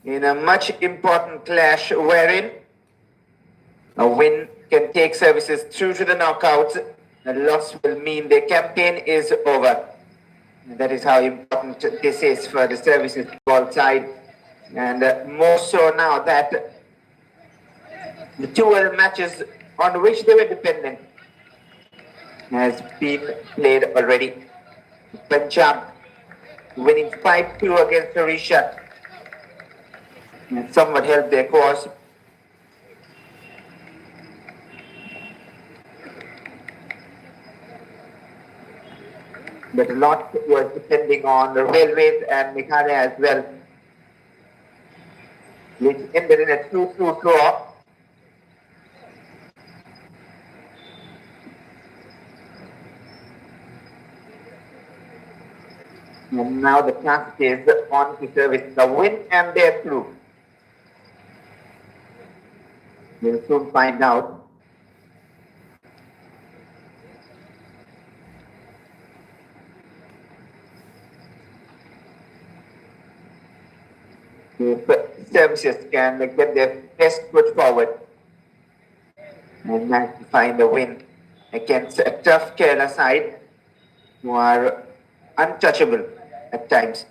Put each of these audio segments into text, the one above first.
in a much important clash wherein a win can take services through to the knockouts. A loss will mean the campaign is over. And that is how important this is for the services ball side. And more so now that the two other matches on which they were dependent has been played already. Punjab winning 5-2 against Orisha. And somewhat helped their cause. But a lot was depending on the railways and Meghalaya as well, which ended in a 2-2 draw. And now the task is on to service the win and they're through. We'll soon find out. If services can get their best foot forward and manage to find a win against a tough Kerala side who are untouchable at times.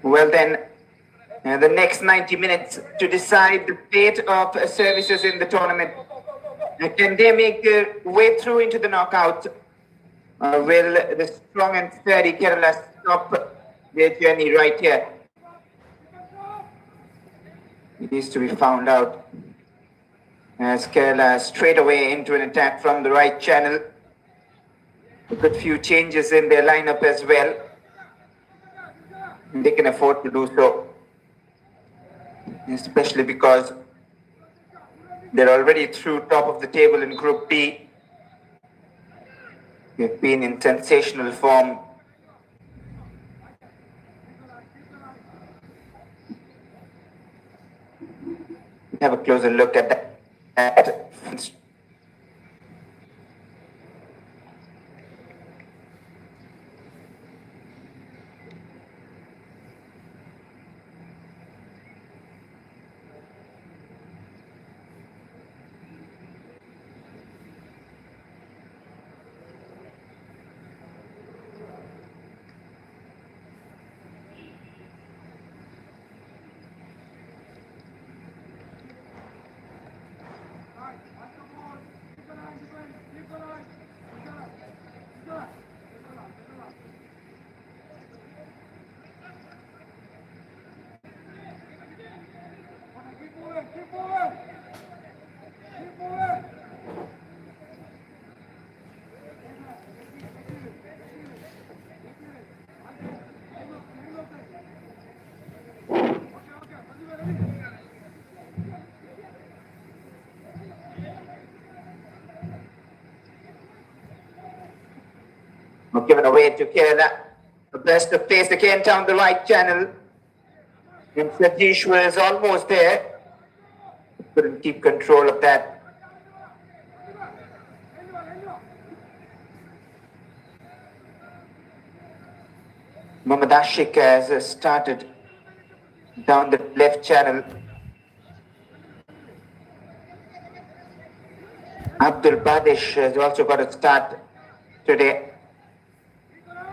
Well then, the next 90 minutes to decide the fate of services in the tournament. Can they make their way through into the knockout? Will the strong and steady Kerala stop their journey right here? It needs to be found out. As Kerala straight away into an attack from the right channel. A good few changes in their lineup as well. They can afford to do so, especially because they're already through top of the table in Group B. They've been in sensational form. Have a closer look at that. Given away to Kerala. The best of pace again down the right channel. And Satish was almost there. Couldn't keep control of that. Mohammad Ashik has started down the left channel. Abdul Badish has also got a start today.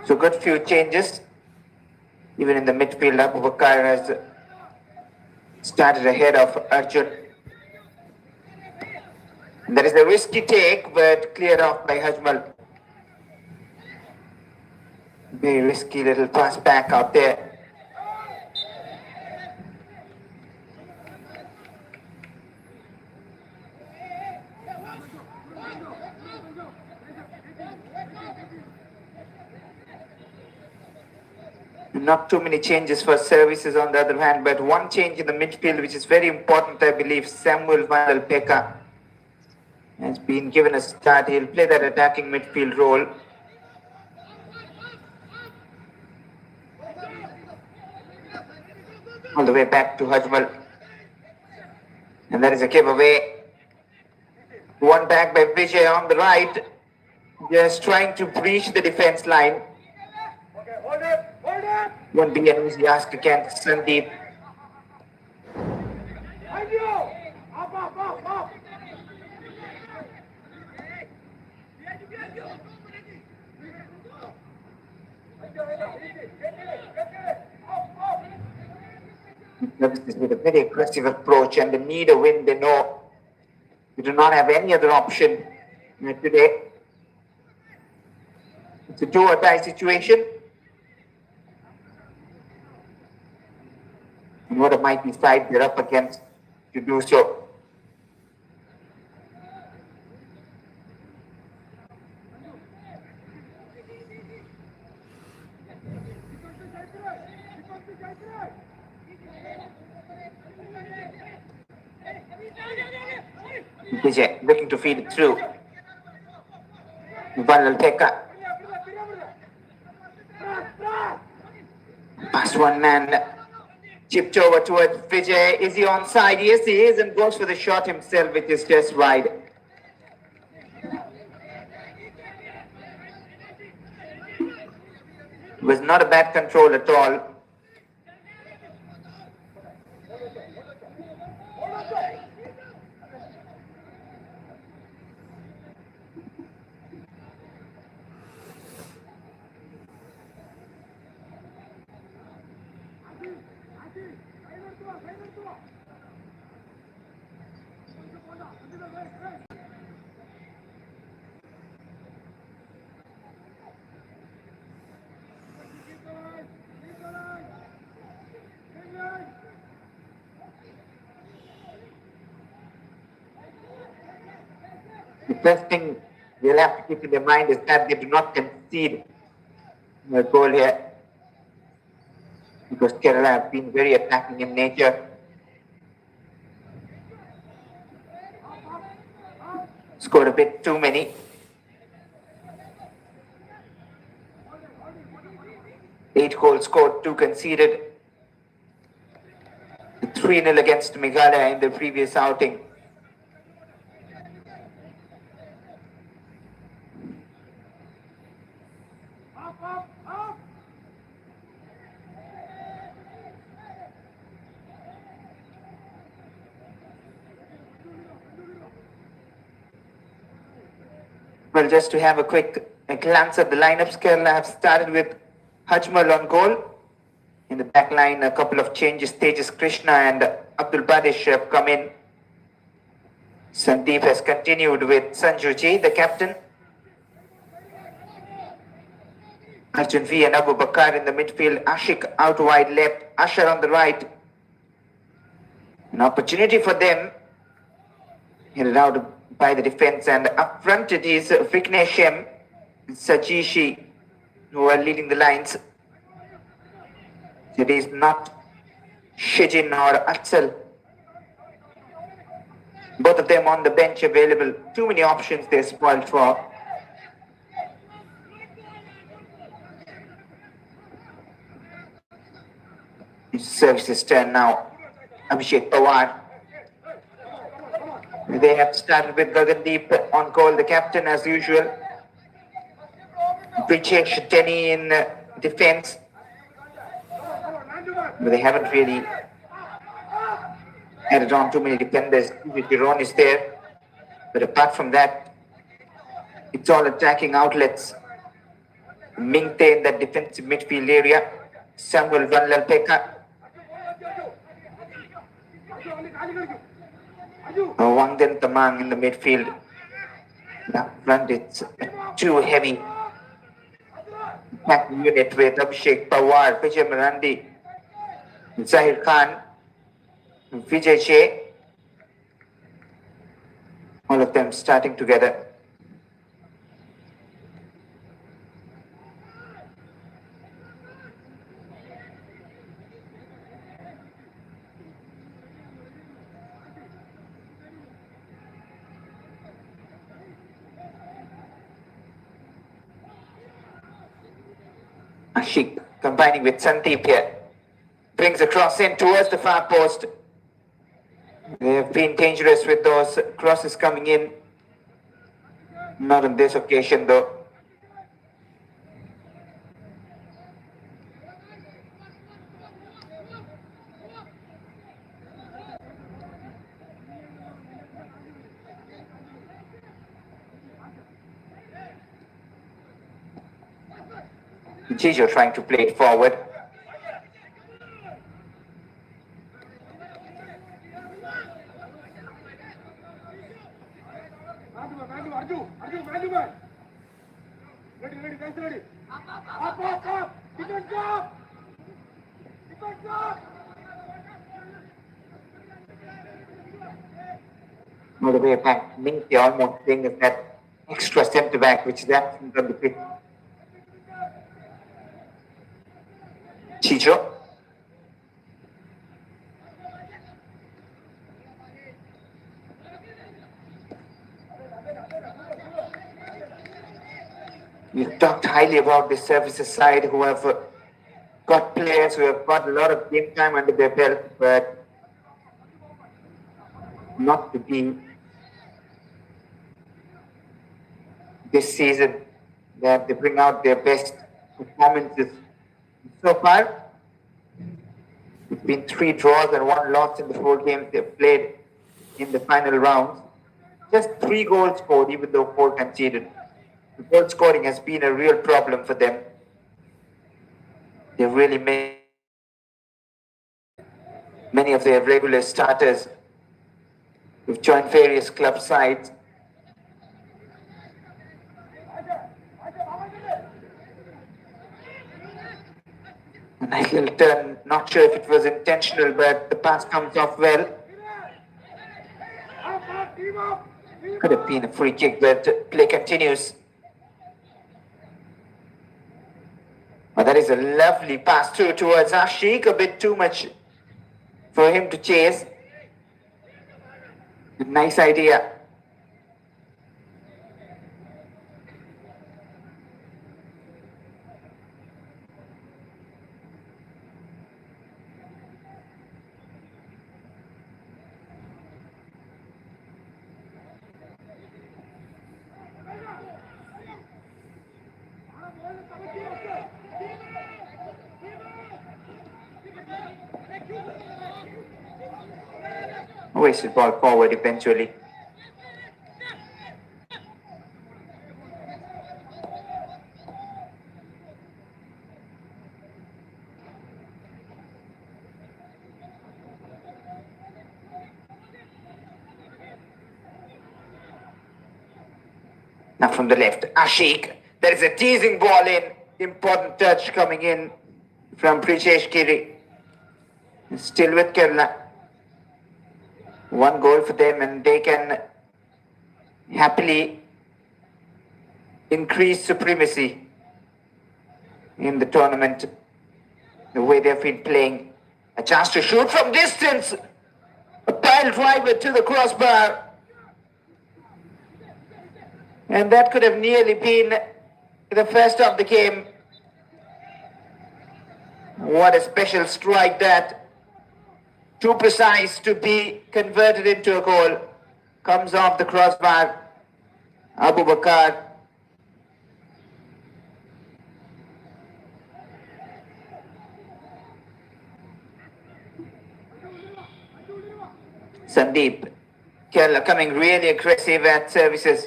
So good few changes. Even in the midfield, Abu Bakar has started ahead of Arjun. And that is a risky take, but cleared off by Hajmal. Very risky little pass back out there. Not too many changes for services on the other hand, but one change in the midfield which is very important, I believe. Samuel Van Pekka has been given a start. He'll play that attacking midfield role. All the way back to Hajmal. And that is a giveaway. One back by Vijay on the right. Just trying to breach the defense line. Won't be an easy ask against Sandeep. With a very aggressive approach and they need a win. They know they do not have any other option today. It's a do or die situation. And what a mighty side they're up against to do so. Vijay looking to feed it through. Vanal Theka. Past one man. Chipped over towards Vijay. Is he onside? Yes, he is, and goes for the shot himself, which is just wide. It was not a bad control at all. The first thing they'll have to keep in their mind is that they do not concede a goal here, because Kerala have been very attacking in nature. Scored a bit too many. Eight goals scored, 2 conceded. 3-0 against Meghalaya in the previous outing. Well, just to have a quick glance at the lineups, Kerala have started with Hajmal on goal. In the back line, a couple of changes. Tejas Krishna and Abdul Badish have come in. Sandeep has continued with Sanju Ji, the captain. Arjun V and Abu Bakar in the midfield. Ashik out wide left. Asher on the right. An opportunity for them. Headed out by the defense, and up front it is Vignesham and Sajishi who are leading the lines. It is not Shijin or Atsal. Both of them on the bench available. Too many options they're spoiled for. Services turn now. Abhishek Pawar. They have started with Gagandeep on call, the captain as usual. Brijesh Denny in defense. But they haven't really added on too many defenders. Ron is there. But apart from that, it's all attacking outlets. Mingte in that defensive midfield area. Samuel Van Lalpeka. Wangden Tamang in the midfield. That front, it's too heavy. Attack unit with Abhishek Pawar, Vijay Marandi, Zahir Khan, Vijay J. All of them starting together. Ashik combining with Sandeep here. Brings a cross in towards the far post. They have been dangerous with those crosses coming in. Not on this occasion though. Jijo trying to play it forward. All the way back, Mingte almost playing as that extra centre back which is absent on the pitch. Chicho. We've talked highly about the services side who have got players who have got a lot of game time under their belt, but not to be this season that they bring out their best performances. So far, it's been 3 draws and 1 loss in the 4 games they've played in the final rounds. Just 3 goals scored, even though 4 conceded. The goal scoring has been a real problem for them. They've really made many of their regular starters who've joined various club sides. A nice little turn, not sure if it was intentional, but the pass comes off well. Could have been a free kick, but play continues. Well, that is a lovely pass through towards Ashik, a bit too much for him to chase. A nice idea. Wasted ball forward eventually. Now from the left, Ashik. There is a teasing ball in. Important touch coming in from Prijesh Giri. Still with Kerala. 1 goal for them and they can happily increase supremacy in the tournament. The way they've been playing. A chance to shoot from distance. A pile driver to the crossbar. And that could have nearly been the first of the game. What a special strike that. Too precise to be converted into a goal. Comes off the crossbar. Abu Bakar. Sandeep. Kerala coming really aggressive at services.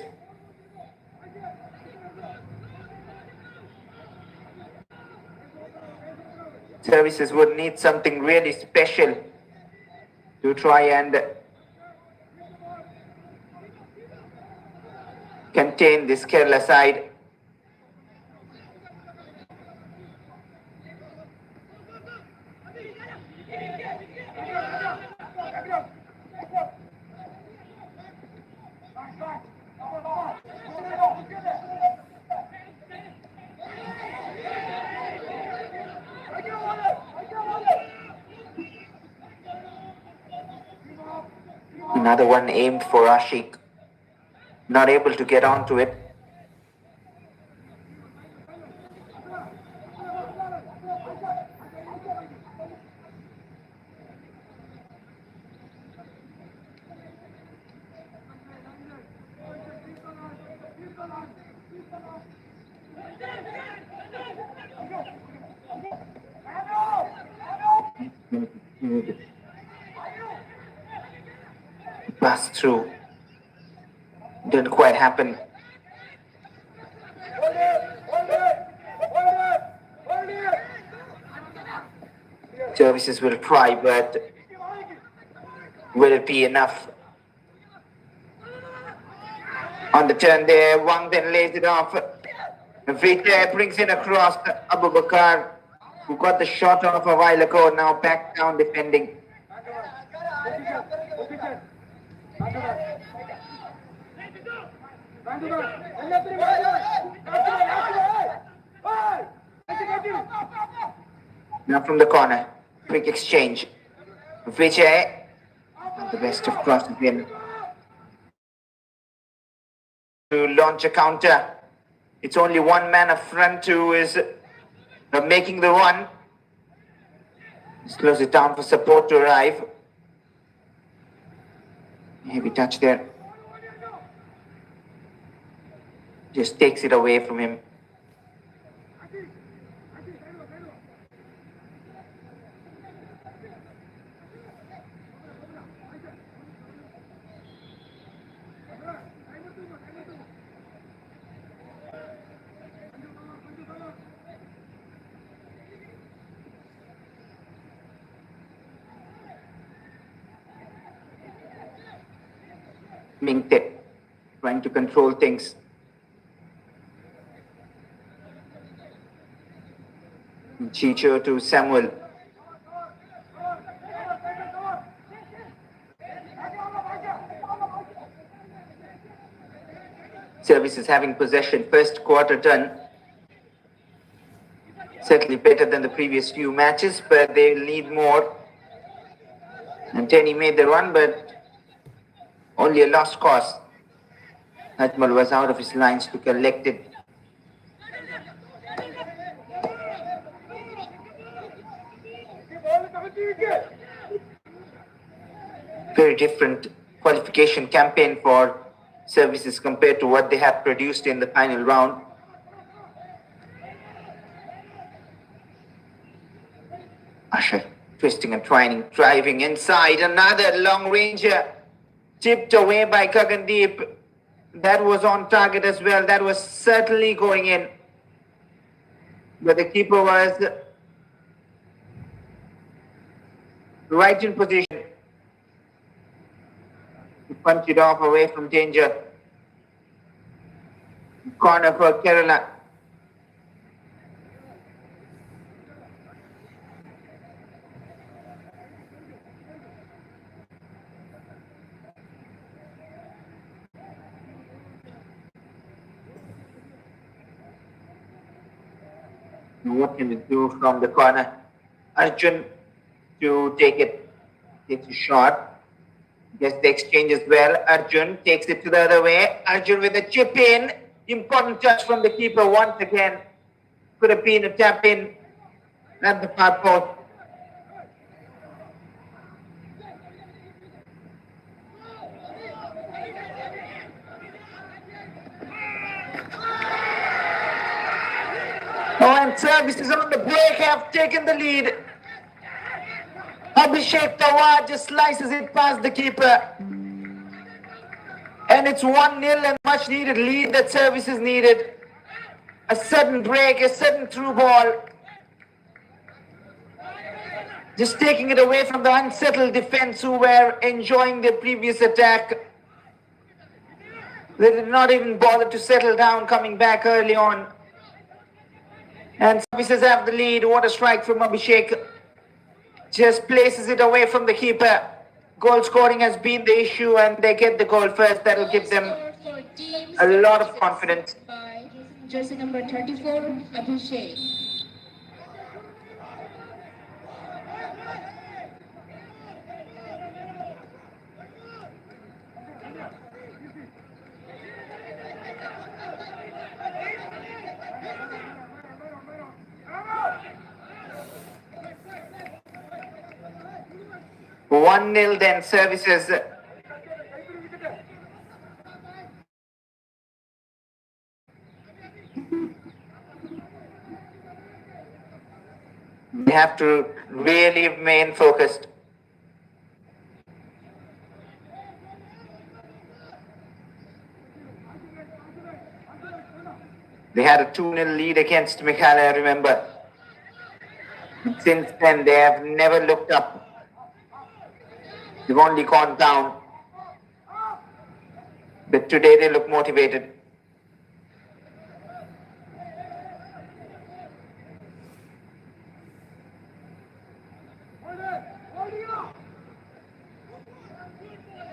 Services would need something really special to try and contain this Kerala side. Another one aimed for Ashik. Not able to get onto it. Passed through. Didn't quite happen. Services will try, but will it be enough? On the turn there, Wang then lays it off. Vijay brings in across Abu Bakar, who got the shot off a while ago, now back down defending. Now from the corner, quick exchange. Vijay, the best of crosses in. To launch a counter. It's only one man up front who is making the run. Slows it down for support to arrive. Heavy touch there. Just takes it away from him. Mingte trying to control things. Chicho to Samuel. Services having possession, first quarter done. Certainly better than the previous few matches, but they'll need more. And Tenny made the run, but only a lost cause. Ajmal was out of his lines to collect it. Very different qualification campaign for services compared to what they have produced in the final round. Asher twisting and twining, driving inside, another long ranger. Tipped away by Gagandeep. That was on target as well. That was certainly going in. But the keeper was right in position to punch it off away from danger. Corner for Kerala. What can it do from the corner? Arjun to take it. Takes a shot. Gets the exchange as well. Arjun takes it to the other way. Arjun with a chip in. Important touch from the keeper once again. Could have been a tap in. at the far post. Oh, and services on the break have taken the lead. Abhishek Tawar just slices it past the keeper. And it's 1-0 and much needed lead that services needed. A sudden break, a sudden through ball. Just taking it away from the unsettled defense who were enjoying their previous attack. They did not even bother to settle down coming back early on. And services have the lead. What a strike from Abhishek. Just places it away from the keeper. Goal scoring has been the issue and they get the goal first. That will give them a lot of confidence. Jersey number 34, Abhishek. One nil then services. They have to really remain focused. They had a 2-0 lead against Meghalaya, remember. Since then, they have never looked up. They've only gone down. But today they look motivated.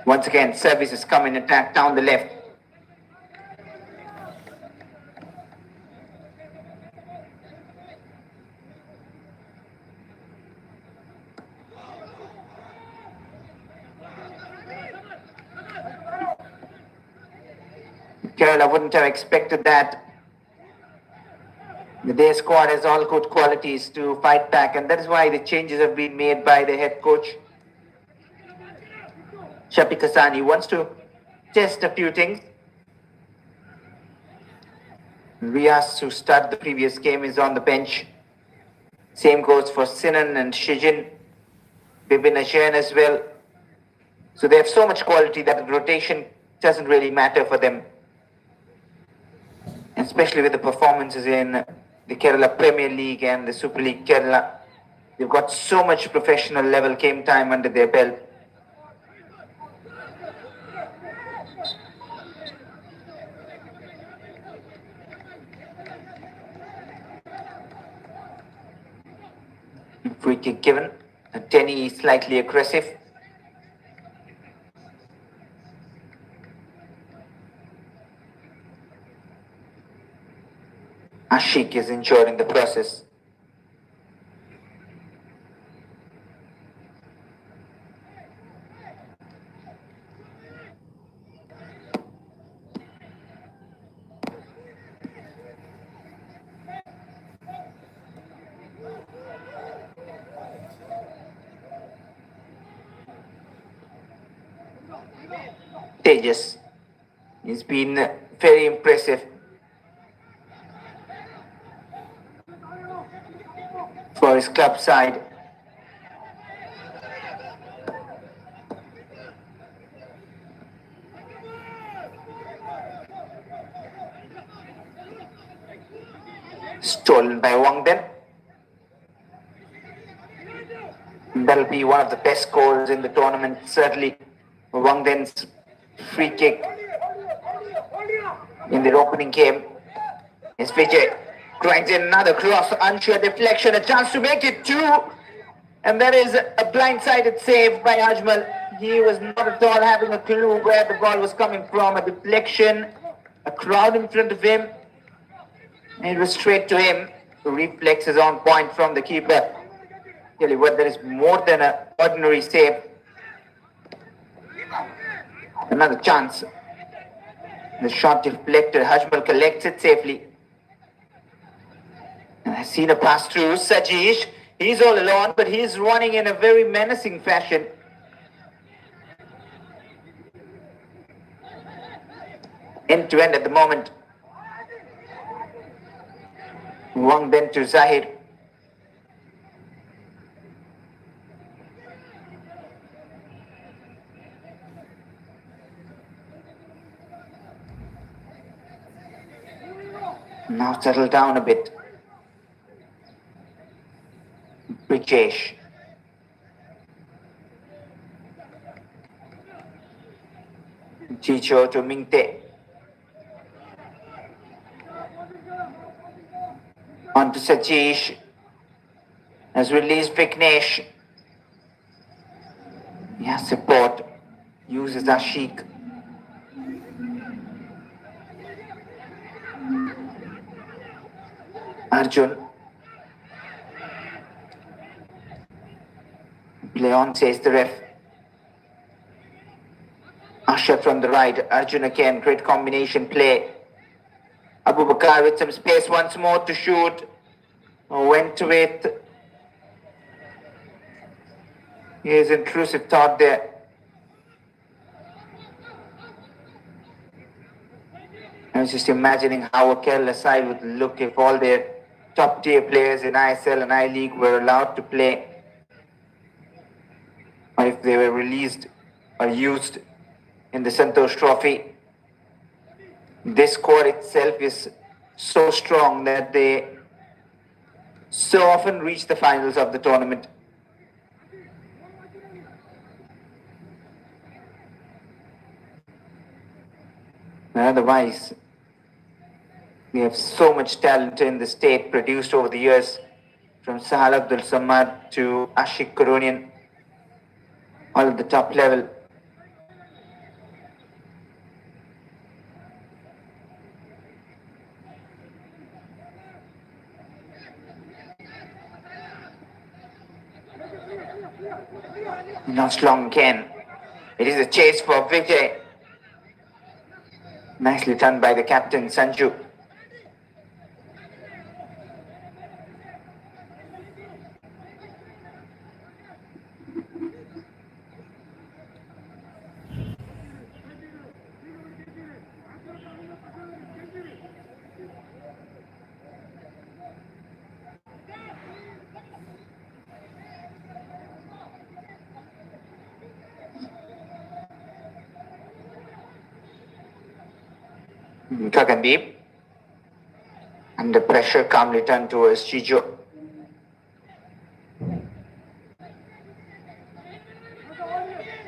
Once again, services come in attack down the left. Kerala wouldn't have expected that. Their squad has all good qualities to fight back, and that is why the changes have been made by the head coach. Shafiq Hassani wants to test a few things. Riaz, who started the previous game, is on the bench. Same goes for Sinan and Shijin, Bibin Ashayan as well. So they have so much quality that rotation doesn't really matter for them. Especially with the performances in the Kerala Premier League and the Super League Kerala. They've got so much professional level game time under their belt. Free kick given. Tenny is slightly aggressive. Ashik is injured in the process. Tejas, he's been very impressive for his club side. Stolen by Wangden. That'll be one of the best goals in the tournament, certainly. Wangden's free kick in their opening game. As Vijay grinds in another cross, unsure deflection, a chance to make it 2. And that is a blindsided save by Ajmal. He was not at all having a clue where the ball was coming from. A deflection, a crowd in front of him, and it was straight to him. The reflex is on point from the keeper. Really, what there is more than an ordinary save. Another chance. The shot deflected. Ajmal collects it safely. And I've seen a pass through. Sajish He's all alone, but he's running in a very menacing fashion. End to end at the moment. Wang then to Zahir. Now settle down a bit. Brijesh. Chicho to Mingte. On to Sajesh. Has released Vignesh. Yeah, support. Uses Ashik. Arjun. Play on, says the ref. Asher from the right. Arjun again. Great combination play. Abu Bakar with some space once more to shoot. Went with his intrusive thought there. I was just imagining how a Kerala side would look if all their top tier players in ISL and I-League were allowed to play, or if they were released or used in the Santosh Trophy. This squad itself is so strong that they so often reach the finals of the tournament. Otherwise, we have so much talent in the state produced over the years, from Sahal Abdul Samad to Ashik Kurunian, all at the top level. Not long again. It is a chase for Vijay. Nicely done by the captain, Sanju. Gagandeep, under pressure, calmly turned towards Chijo.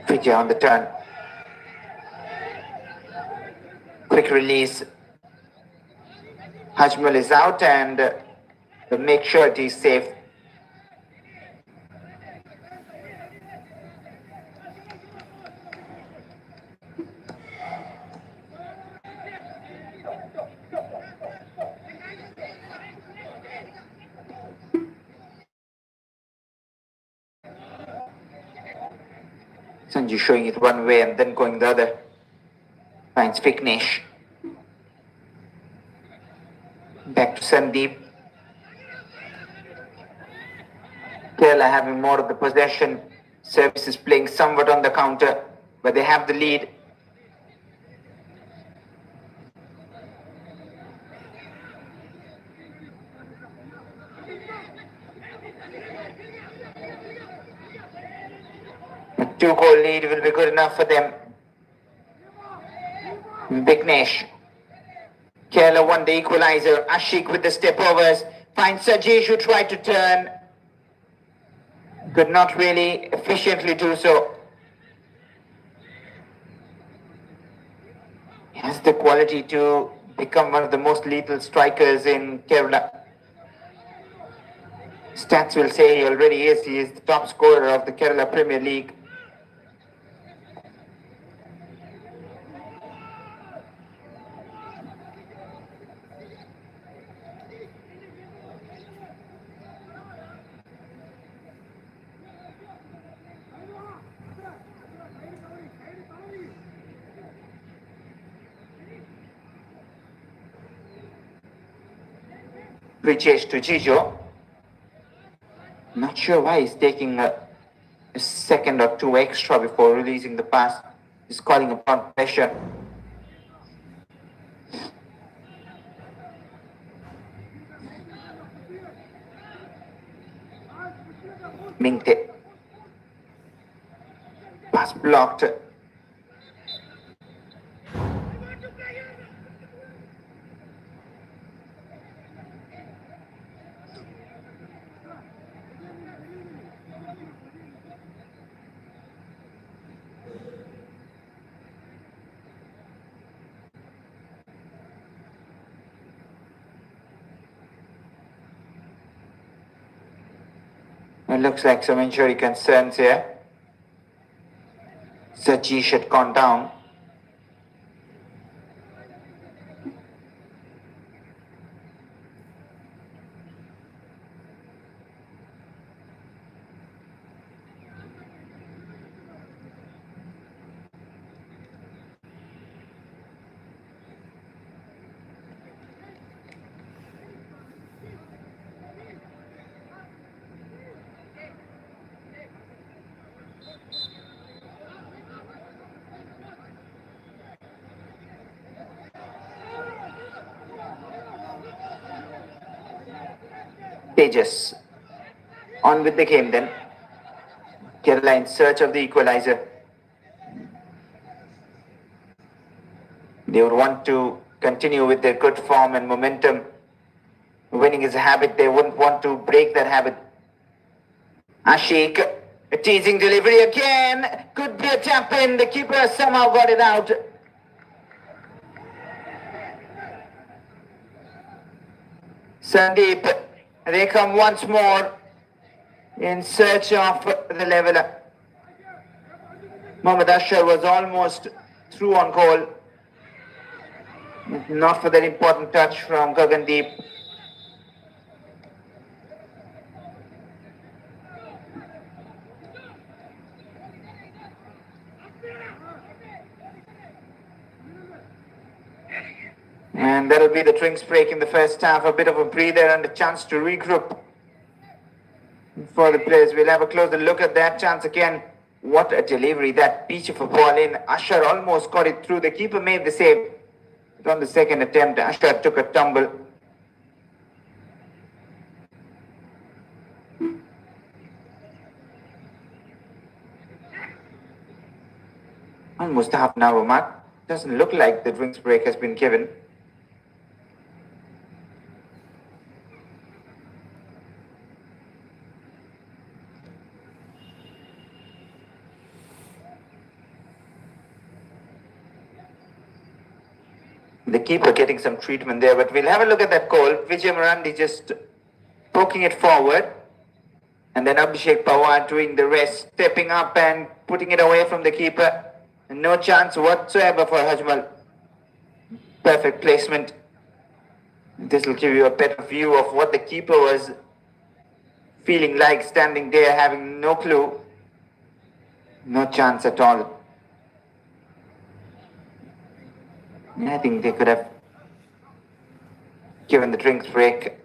Vijay on the turn. Quick release. Hajmal is out and they'll make sure it is safe. Sanju showing it one way and then going the other. Finds Vignesh. Back to Sandeep. Kerala having more of the possession. Service is playing somewhat on the counter, but they have the lead. A 2-goal lead will be good enough for them. Vignesh. Kerala won the equalizer. Ashik with the step overs. Finds Sajesh who tried to turn. Could not really efficiently do so. He has the quality to become one of the most lethal strikers in Kerala. Stats will say he already is. He is the top scorer of the Kerala Premier League. Brijesh to Jijo. Not sure why he's taking a second or two extra before releasing the pass. He's calling upon pressure. Mingte. Pass blocked. It looks like some injury concerns here. Satish had gone down. Tejas. On with the game then. Kerala in search of the equalizer. They would want to continue with their good form and momentum. Winning is a habit. They wouldn't want to break that habit. Ashik, a teasing delivery again. Could be a tap in. The keeper somehow got it out. Sandeep, they come once more in search of the leveler. Mohammad Ashar was almost through on goal. Not for that important touch from Gagandeep. And that'll be the drinks break in the first half. A bit of a breather and a chance to regroup for the players. We'll have a closer look at that chance again. What a delivery. That beach of a ball in. Ashar almost got it through. The keeper made the save. But on the second attempt, Ashar took a tumble. Almost half an hour mark. Doesn't look like the drinks break has been given. The keeper getting some treatment there, but we'll have a look at that goal. Vijay Marandi just poking it forward. And then Abhishek Pawar doing the rest, stepping up and putting it away from the keeper. And no chance whatsoever for Hajmal. Perfect placement. This will give you a better view of what the keeper was feeling like, standing there having no clue. No chance at all. I think they could have given the drinks break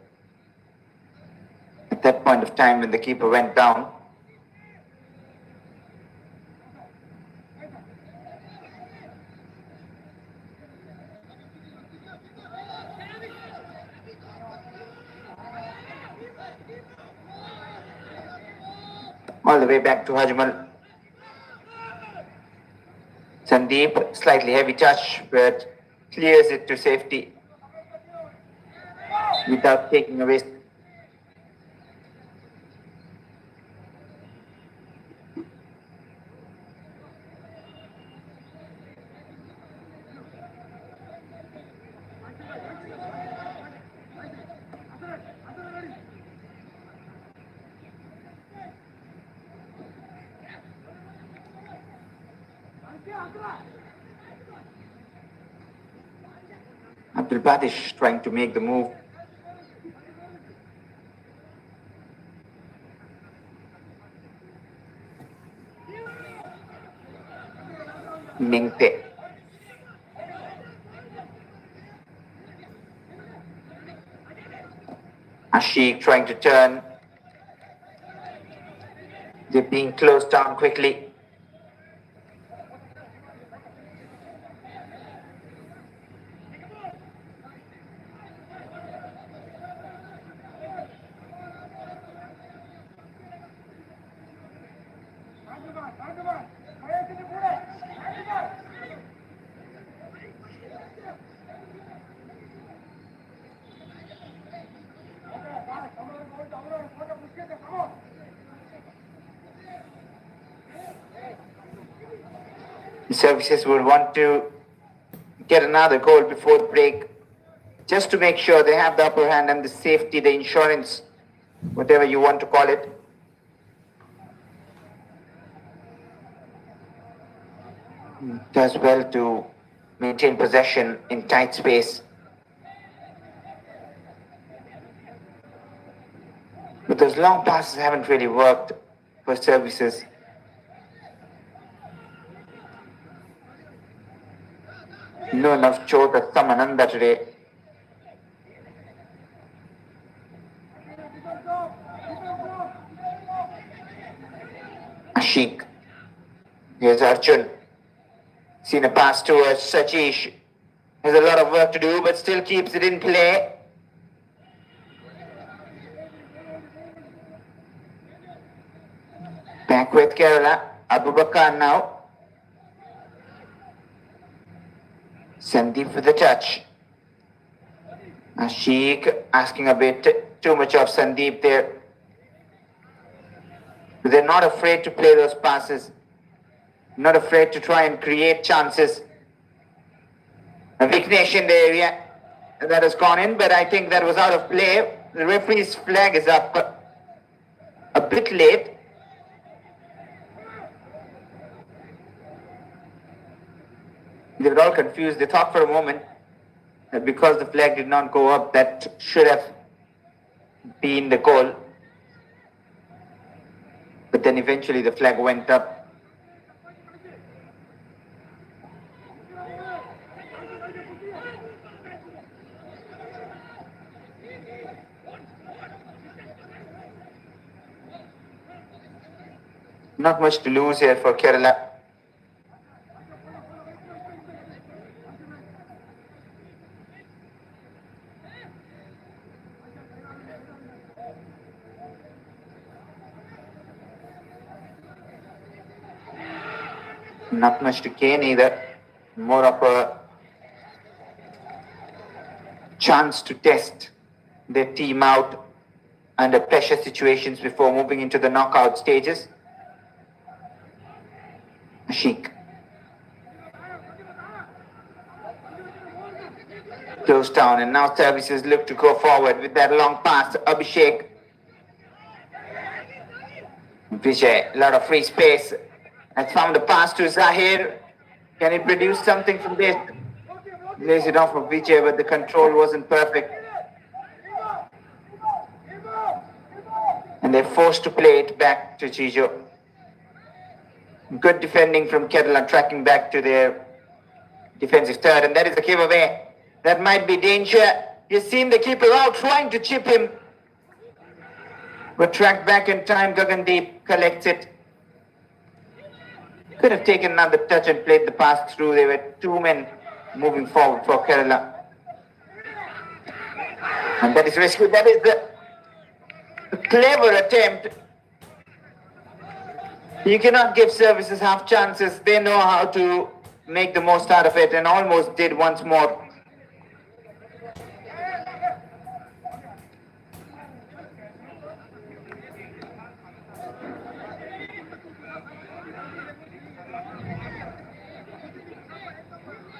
at that point of time when the keeper went down. All the way back to Hajmal. Sandeep, slightly heavy touch, but clears it to safety without taking a risk. Abdul Badish trying to make the move. Mingte. Ashik trying to turn. They're being closed down quickly. The services would want to get another goal before the break, just to make sure they have the upper hand and the safety, the insurance, whatever you want to call it. Does well to maintain possession in tight space. But those long passes haven't really worked for services. No enough chot at Samananda today. Ashik. Here's Arjun. Seen a pass towards Sachish. Has a lot of work to do, but still keeps it in play. Back with Kerala. Abubakar now. Sandeep with the touch. Ashik asking a bit too much of Sandeep there. But they're not afraid to play those passes. Not afraid to try and create chances. A weakness in the area that has gone in, but I think that was out of play. The referee's flag is up a bit late. They were all confused. They thought for a moment that because the flag did not go up, that should have been the goal. But then eventually the flag went up. Not much to lose here for Kerala. Not much to gain either. More of a chance to test their team out under pressure situations before moving into the knockout stages. Ashik. Close down, and now services look to go forward with that long pass. Abhishek. Vijay, a lot of free space. Has found a pass to Zahir. Can he produce something from this? Lays it off of Vijay, but the control wasn't perfect. And they're forced to play it back to Chijo. Good defending from Kerala, tracking back to their defensive third, and that is a giveaway. That might be danger. You've seen the keeper out trying to chip him. But tracked back in time, Gagandeep collects it. Could have taken another touch and played the pass through. There were two men moving forward for Kerala. And that is rescued. That is a clever attempt. You cannot give services half chances. They know how to make the most out of it, and almost did once more.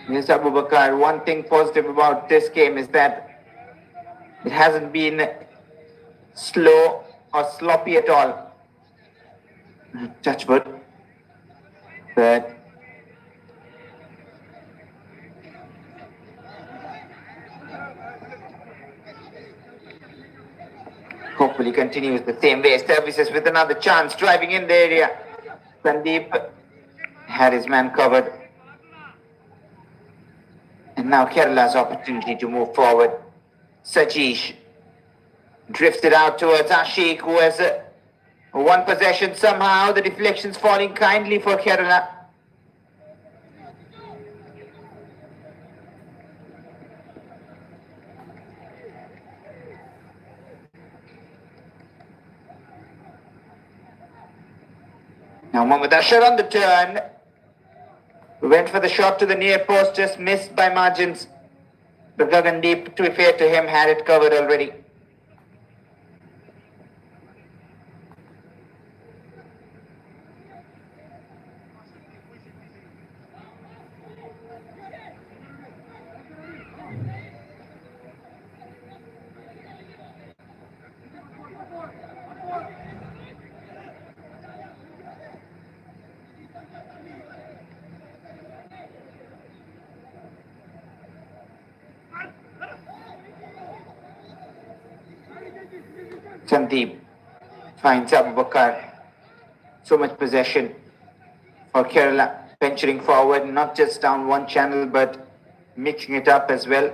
Yes, Abubakar, one thing positive about this game is that it hasn't been slow or sloppy at all. Touchwood, but hopefully continues the same way. Services with another chance, driving in the area. Sandeep had his man covered. And now Kerala's opportunity to move forward. Sajish drifted out towards Ashik, who has One possession somehow, the deflections falling kindly for Kerala. Now Mohammad Ashar on the turn. Went for the shot to the near post, just missed by margins. But Gagandeep, to be fair to him, had it covered already. Sandeep finds Abubakar. So much possession for Kerala, venturing forward, not just down one channel, but mixing it up as well.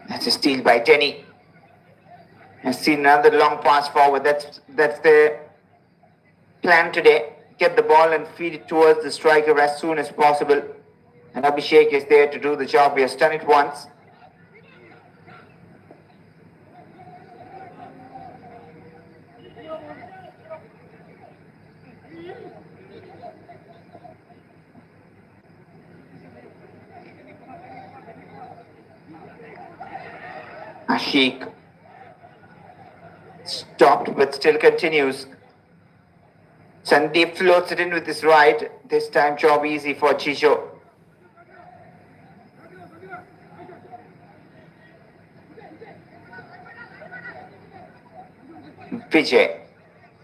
That's a steal by Denny. And see another long pass forward. That's the plan today. Get the ball and feed it towards the striker as soon as possible. And Abhishek is there to do the job. He has done it once. Ashik stopped but still continues. Sandeep floats it in with his right. This time job easy for Chicho. Vijay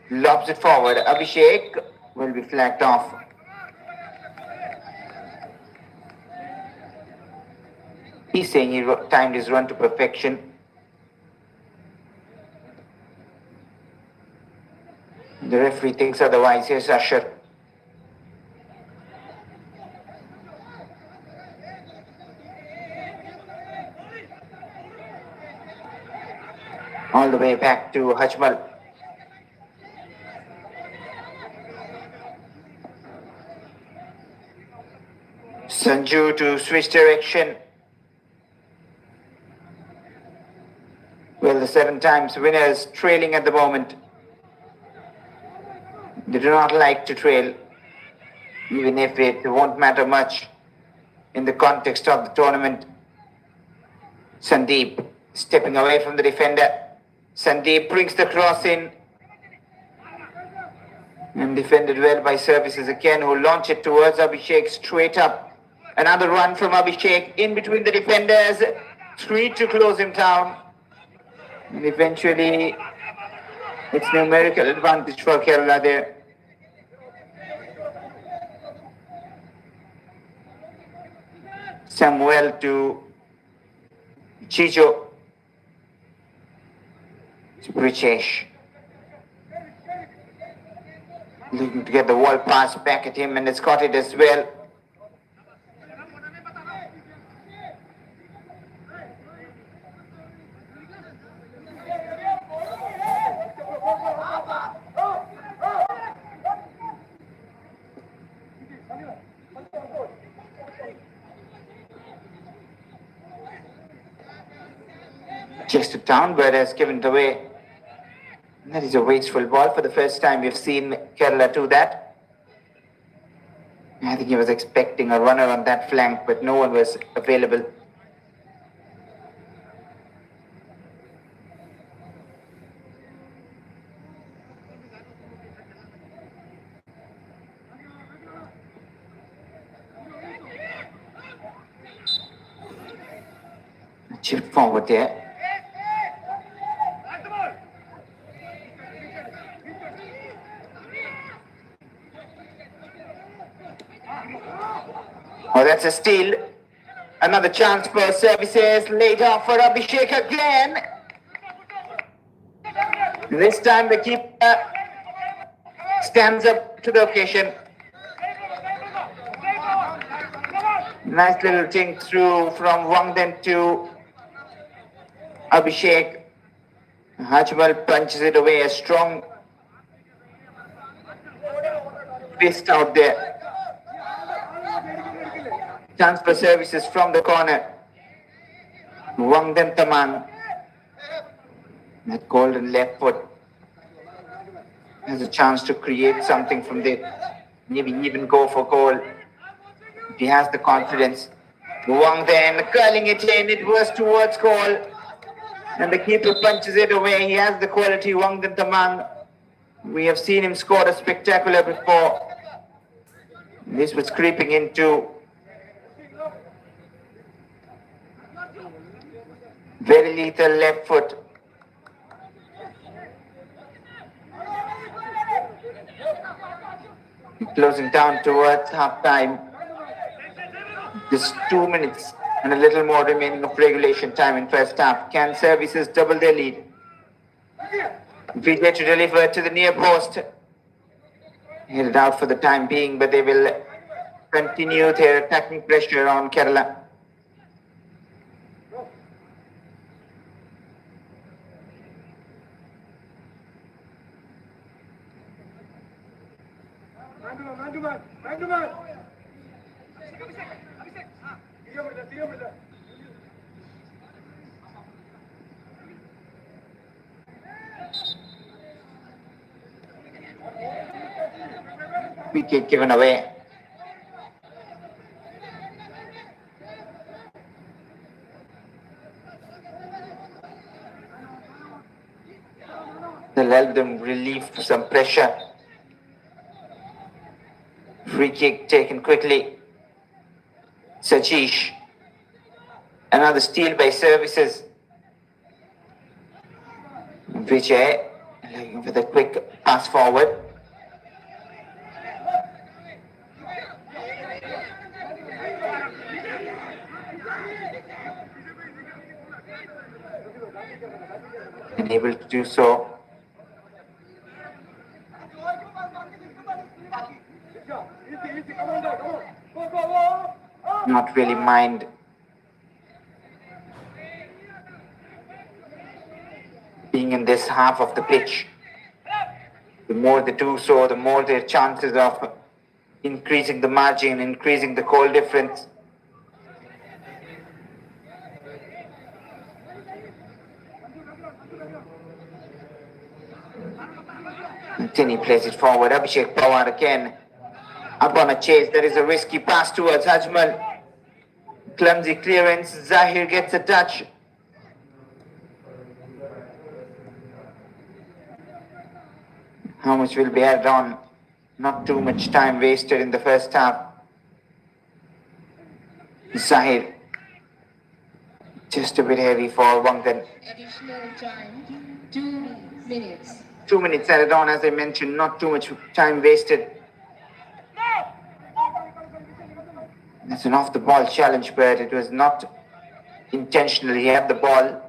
lobs it forward. Abhishek will be flagged off. He's saying he timed his run to perfection. The referee thinks otherwise. Here's Asher. All the way back to Hajmal. Sanju to switch direction. Well, the 7 times winners trailing at the moment. They do not like to trail, even if it won't matter much in the context of the tournament. Sandeep stepping away from the defender. Sandeep brings the cross in and defended well by services again, who launch it towards Abhishek straight up. Another run from Abhishek in between the defenders. 3 to close him down. And eventually, it's numerical advantage for Kerala there. Samuel to Chicho. It's Brichesh. Looking to get the ball pass back at him, and it's got it as well. Chased down, but has given it away. That is a wasteful ball. For the first time, we've seen Kerala do that. I think he was expecting a runner on that flank, but no one was available. Chipped forward there. Oh, that's a steal. Another chance for services. Laid off for Abhishek again. This time the keeper stands up to the occasion. Nice little thing through from Wangden to Abhishek. Hajmal punches it away, a strong fist out there. Transfer services from the corner. Wangden Tamang. That golden left foot has a chance to create something from there. Maybe even go for goal. If he has the confidence. Wangden curling it in, it was towards goal. And the keeper punches it away. He has the quality, Wangden Tamang. We have seen him score a spectacular before. This was creeping into very lethal left foot. Closing down towards half time. Just 2 minutes and a little more remaining of regulation time in first half. Can services double their lead? Vijay to deliver to the near post. Held out for the time being, but they will continue their attacking pressure on Kerala. Wicket given away. They'll help them relieve some pressure. Free kick taken quickly. Sachish. Another steal by services. Vijay with a quick pass forward. Unable to do so. Not really mind being in this half of the pitch. The more they do so, the more their chances of increasing the margin, increasing the goal difference. Then he plays it forward. Abhishek Pawar again. Up on a chase. There is a risky pass towards Ajmal. Clumsy clearance. Zahir gets a touch. How much will be added on? Not too much time wasted in the first half. Zahir. Just a bit heavy for Wangden. Additional time, 2 minutes. 2 minutes added on, as I mentioned, not too much time wasted. It's an off the ball challenge, but it was not intentional. He had the ball.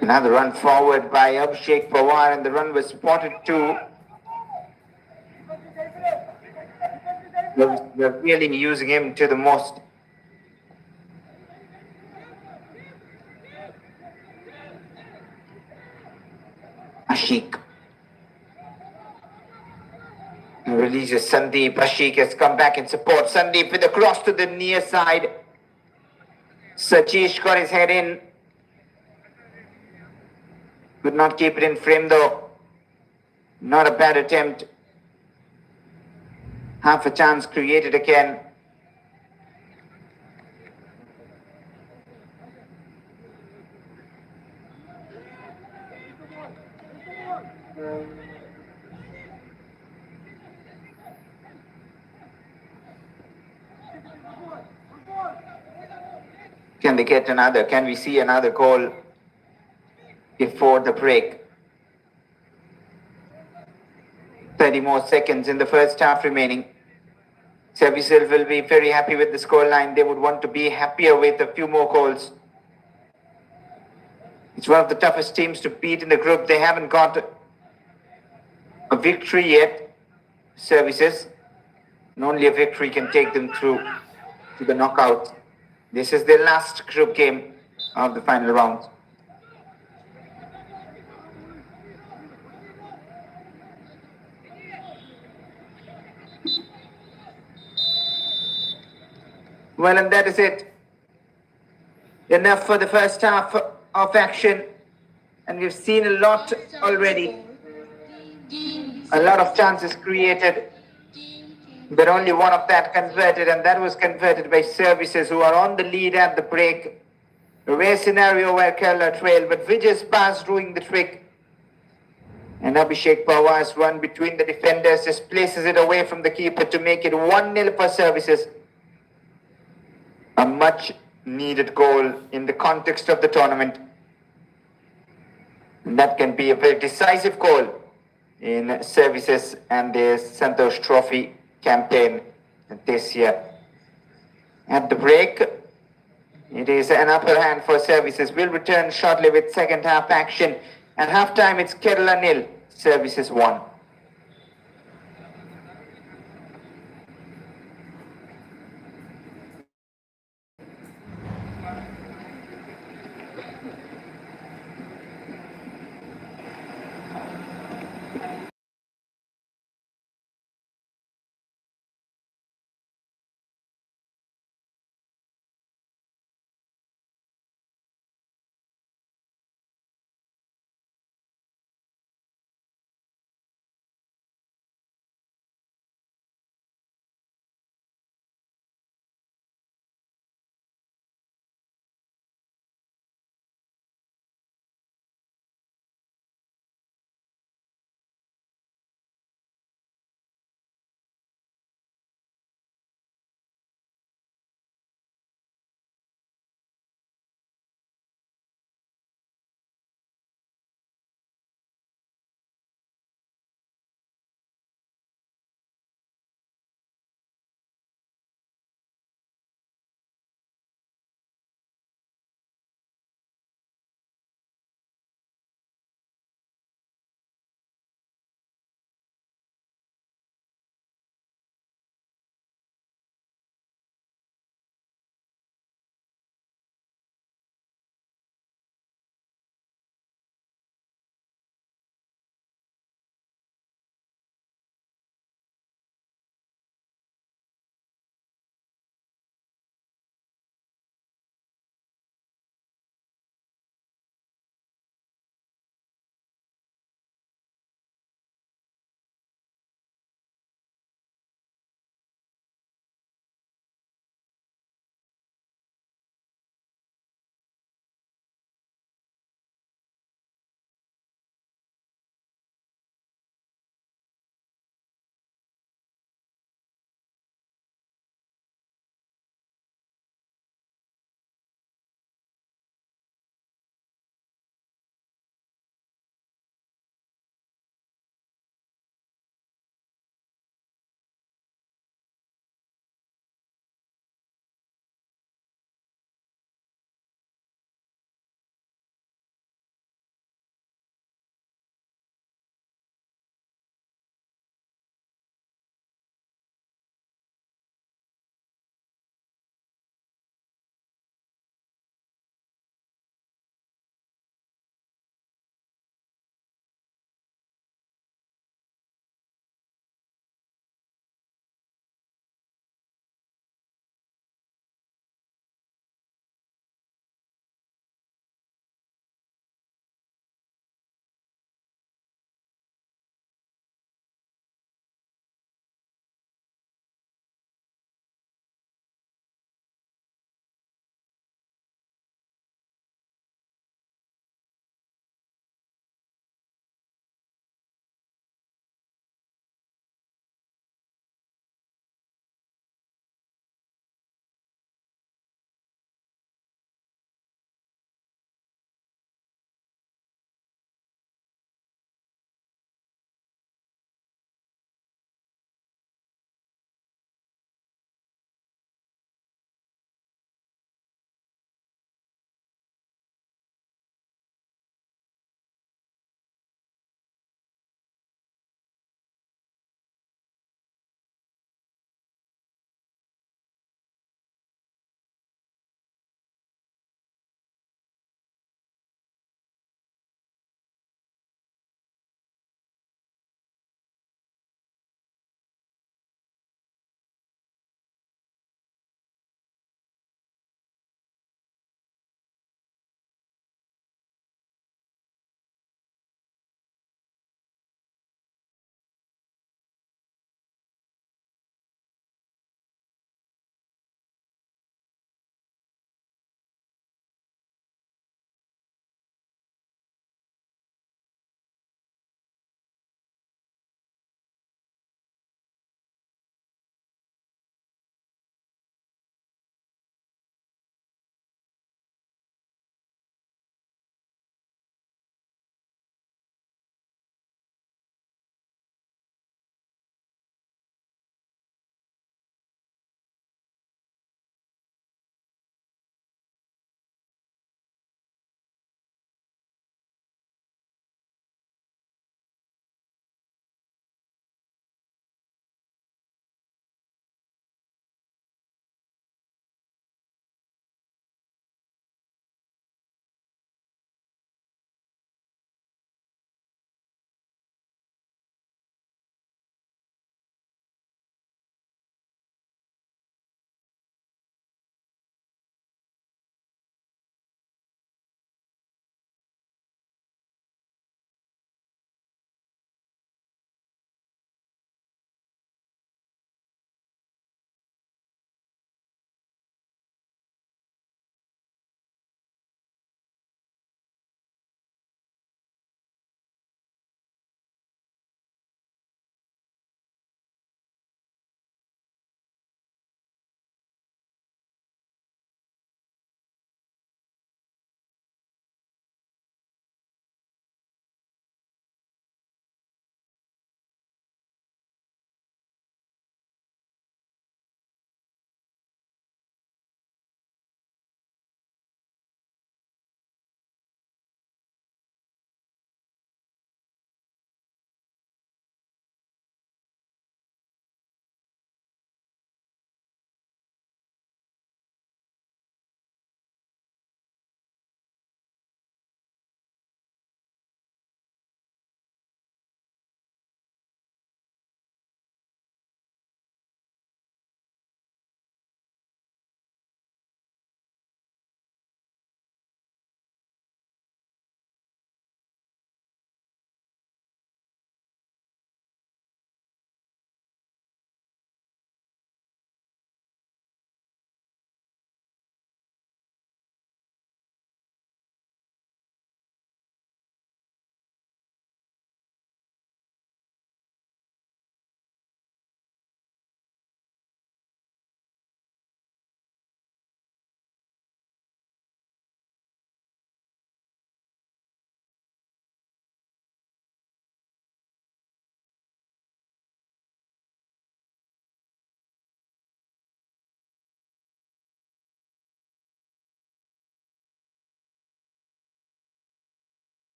Another run forward by Abhishek Pawar, and the run was spotted too. They're really using him to the most. Ashik. Releases Sandeep. Ashik has come back in support. Sandeep with a cross to the near side. Sachish got his head in. Could not keep it in frame though. Not a bad attempt. Half a chance created again. Can they get another? Can we see another goal before the break? 30 more seconds in the first half remaining. Services will be very happy with the scoreline. They would want to be happier with a few more goals. It's one of the toughest teams to beat in the group. They haven't got a victory yet. Services. And only a victory can take them through to the knockout. This is their last group game of the final round. Well, and that is it. Enough for the first half of action. And we've seen a lot already. A lot of chances created, but only one of that converted, and that was converted by services who are on the lead at the break. A rare scenario where Kerala trailed, but Vijay's pass doing the trick. And Abhishek Pawar's run between the defenders just places it away from the keeper to make it 1-0 for services. A much needed goal in the context of the tournament. And that can be a very decisive goal in services and the Santosh Trophy campaign this year. At the break, it is an upper hand for services. We'll return shortly with second half action. At halftime, it's Kerala 0, services 1.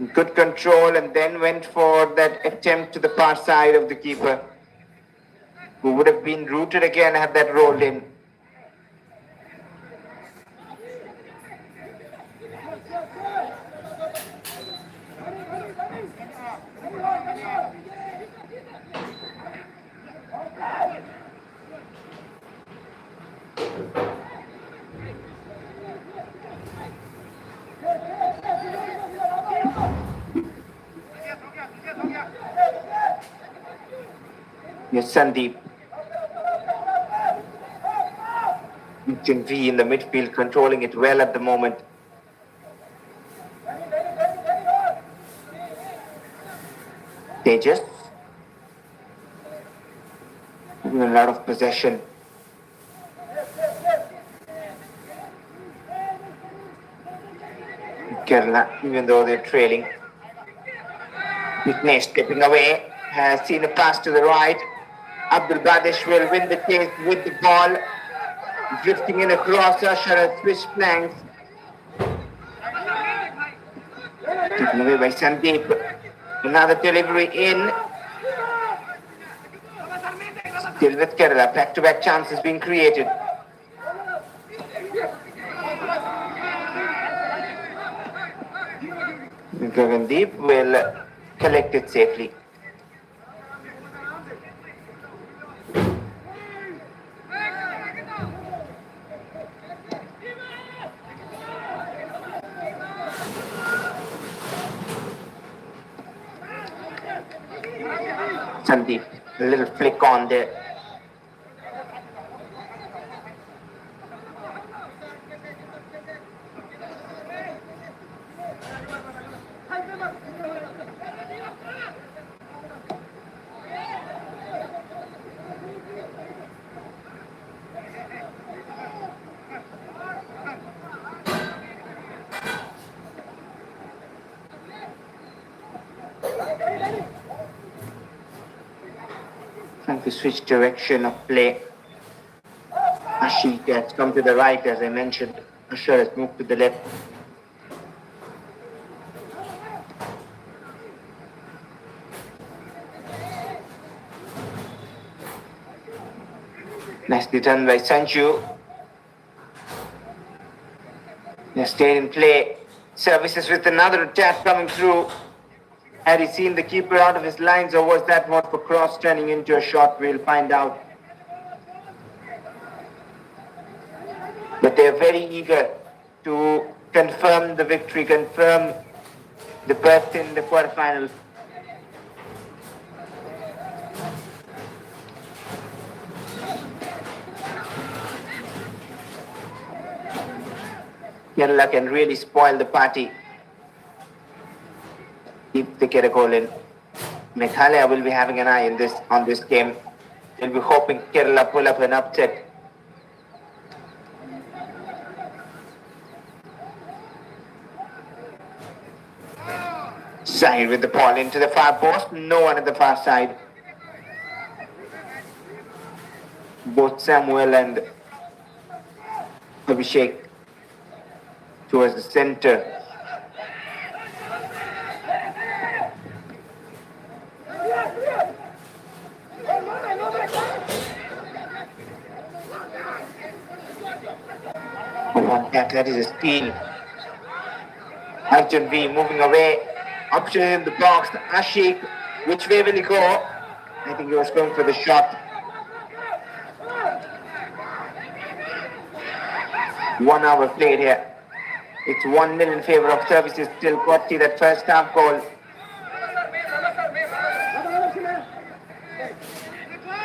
Good control, and then went for that attempt to the far side of the keeper, who would have been rooted again had that rolled in. Yes, Sandeep. V in the midfield, controlling it well at the moment. Tejas. Having a lot of possession. Kerala, even though they're trailing. Vignesh stepping away, has seen a pass to the right. Abdul Badish will win the chase with the ball. Drifting in across, Usher has switched flanks. Taken away by Sandeep. Another delivery in. Still with Kerala, back-to-back chances being created. Gagandeep will collect it safely. Sandeep, a little flick on there. Trying to switch direction of play. Ashik has come to the right, as I mentioned. Asher has moved to the left. Nicely done by Sanju. They stayed in play. Services with another attack coming through. Had he seen the keeper out of his lines, or was that more for cross turning into a shot? We'll find out. But they're very eager to confirm the victory, confirm the berth in the quarterfinals. Kerala can really spoil the party if they get a goal in. Meghalaya will be having an eye on this game. They'll be hoping Kerala pull up an upset. Side with the ball into the far post. No one at the far side. Both Samuel and Abhishek towards the center. That is a steal. Arjun V moving away. Option in the box. Ashik, which way will he go? I think he was going for the shot. 1 hour played here. It's 1-0 in favor of Services. Still got to that first half goal.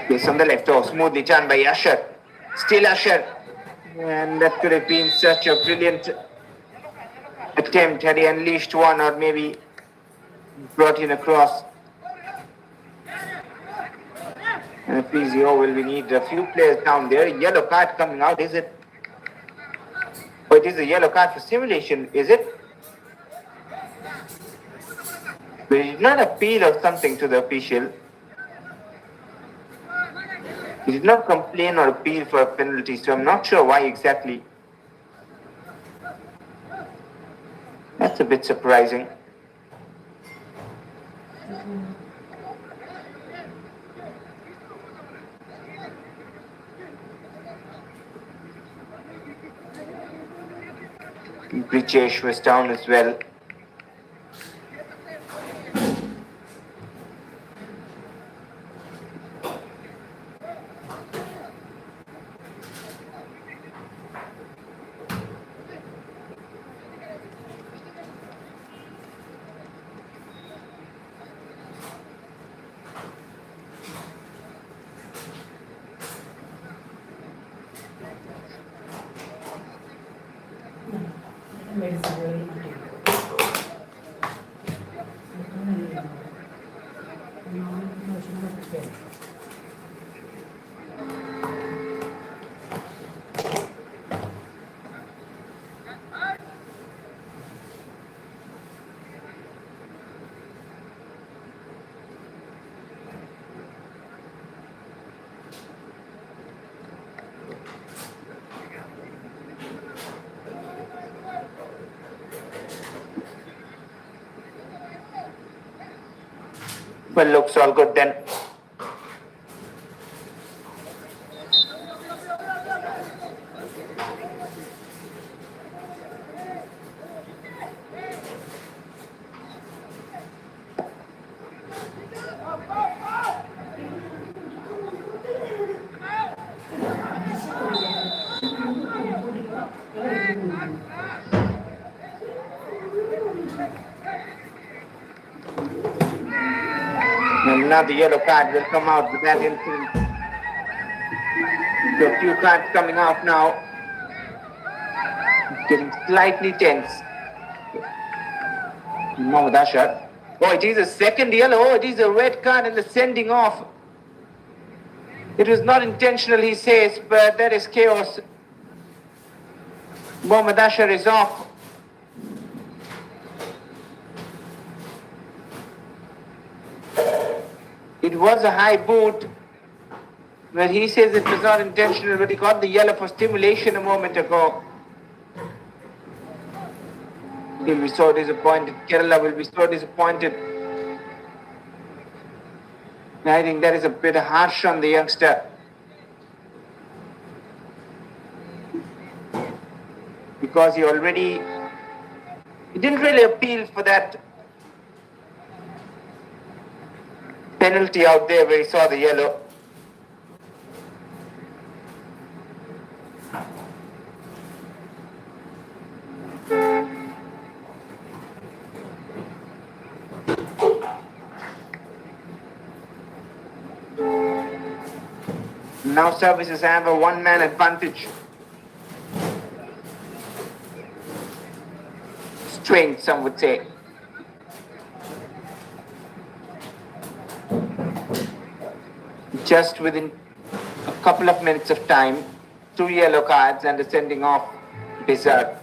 Yes, on the left. Oh, smoothly done by Asher. Still Asher. And that could have been such a brilliant attempt had he unleashed one, or maybe brought in across. And PZO will we need a few players down there. Yellow card coming out, is it? Oh, it is a yellow card for simulation, is it? But he did not appeal or something to the official. He did not complain or appeal for a penalty, so I'm not sure why exactly. That's a bit surprising. Brijesh was down as well. Well, looks all good then. Another yellow card will come out with that incident. So a few cards coming out now. It's getting slightly tense. Mohammad Ashar. Oh, it is a second yellow. Oh, it is a red card and the sending off. It was not intentional, he says, but that is chaos. Mohammad Ashar is off. It was a high boot, but he says it was not intentional, but he got the yellow for stimulation a moment ago. He'll be so disappointed. Kerala will be so disappointed. I think that is a bit harsh on the youngster. Because he didn't really appeal for that penalty out there where he saw the yellow. Now services have a one-man advantage. Strength, some would say. Just within a couple of minutes of time, 2 yellow cards and a sending off deserved.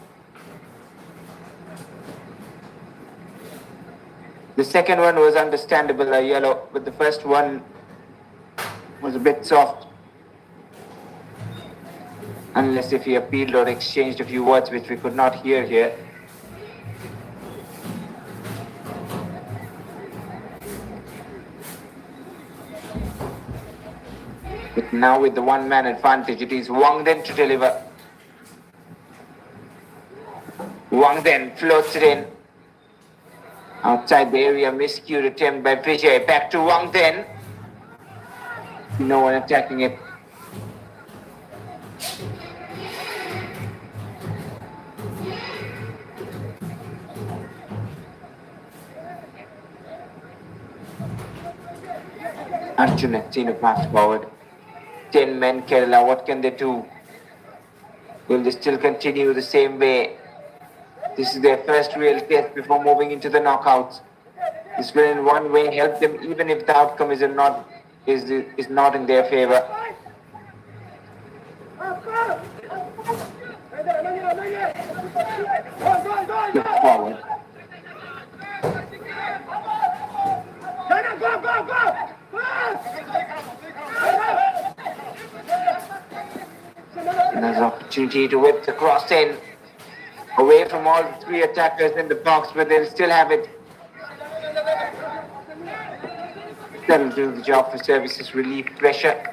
The second one was understandable, a yellow, but the first one was a bit soft. Unless if he appealed or exchanged a few words which we could not hear here. But now with the one-man advantage, it is Wang then to deliver. Wang then floats it in. Outside the area, miscued attempt by Vijay. Back to Wang then. No one attacking it. Arjun has seen a pass forward. 10 men Kerala, what can they do? Will they still continue the same way? This is their first real test before moving into the knockouts. This will in one way help them even if the outcome is not in their favor. Look forward. And there's an opportunity to whip the cross in. Away from all 3 attackers in the box, but they'll still have it. That'll do the job for services, relieve pressure.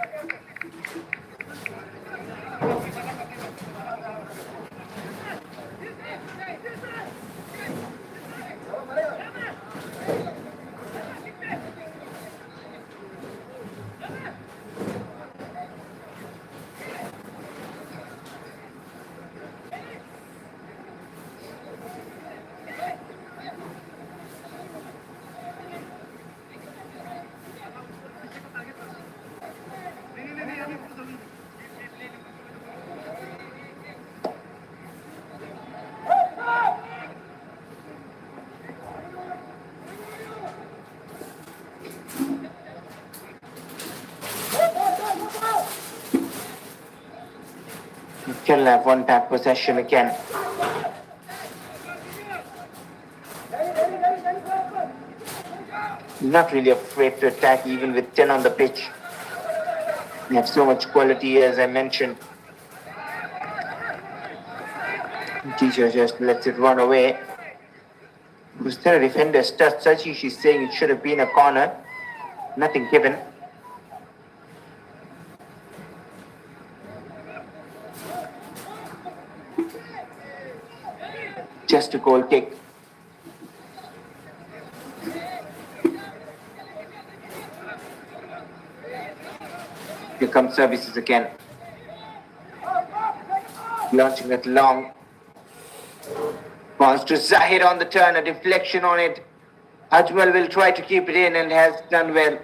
Kerala have won that possession again. Not really afraid to attack even with 10 on the pitch. They have so much quality, as I mentioned. Teacher just lets it run away. Who's the defender? Sachi, she's saying it should have been a corner. Nothing given. Just a goal kick. Here comes services again. Launching it long. Wants to Zahir on the turn, a deflection on it. Ajmal will try to keep it in and has done well.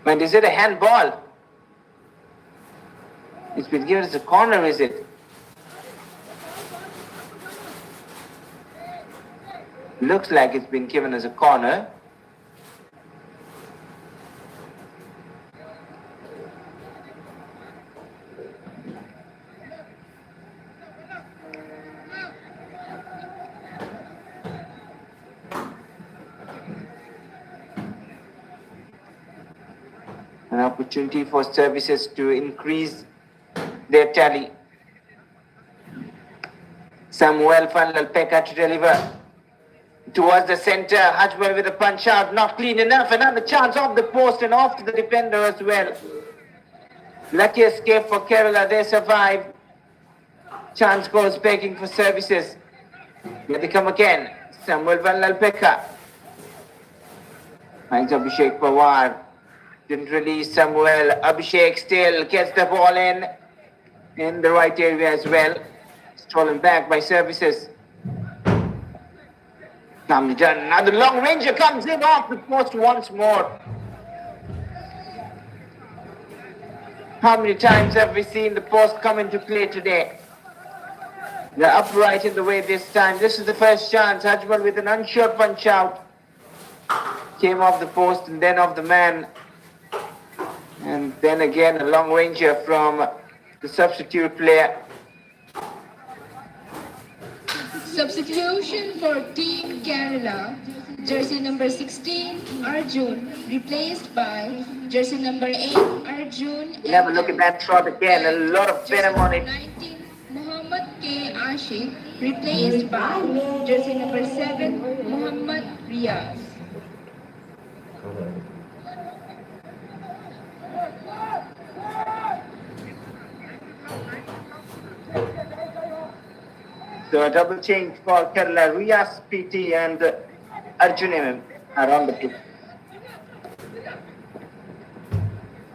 And is it a handball? It's been given as a corner, is it? Looks like it's been given as a corner. An opportunity for services to increase their tally. Samuel Fanlalpeka to deliver towards the center. Hajwal with a punch out, not clean enough. Another chance off the post and off to the defender as well. Lucky escape for Kerala, they survive. Chance goes begging for services. Here they come again. Samuel Fanlalpeka finds Abhishek Pawar. Didn't release Samuel. Abhishek still gets the ball in the right area as well. Stolen back by services. Calmly done. Another long ranger comes in off the post once more. How many times have we seen the post come into play today? They're upright in the way this time. This is the first chance. Hajmal with an unsure punch out. Came off the post and then off the man. And then again a long ranger from the substitute player. Substitution for Team Kerala. Jersey number 16, Arjun, replaced by jersey number 8, Arjun. We'll have a look at that shot again. A lot of venom on it. 19, Muhammad K. Ashik, replaced by jersey number 7, Muhammad Riyaz. So a double change for Kerala. Riyas PT and Arjun MM are on the pitch.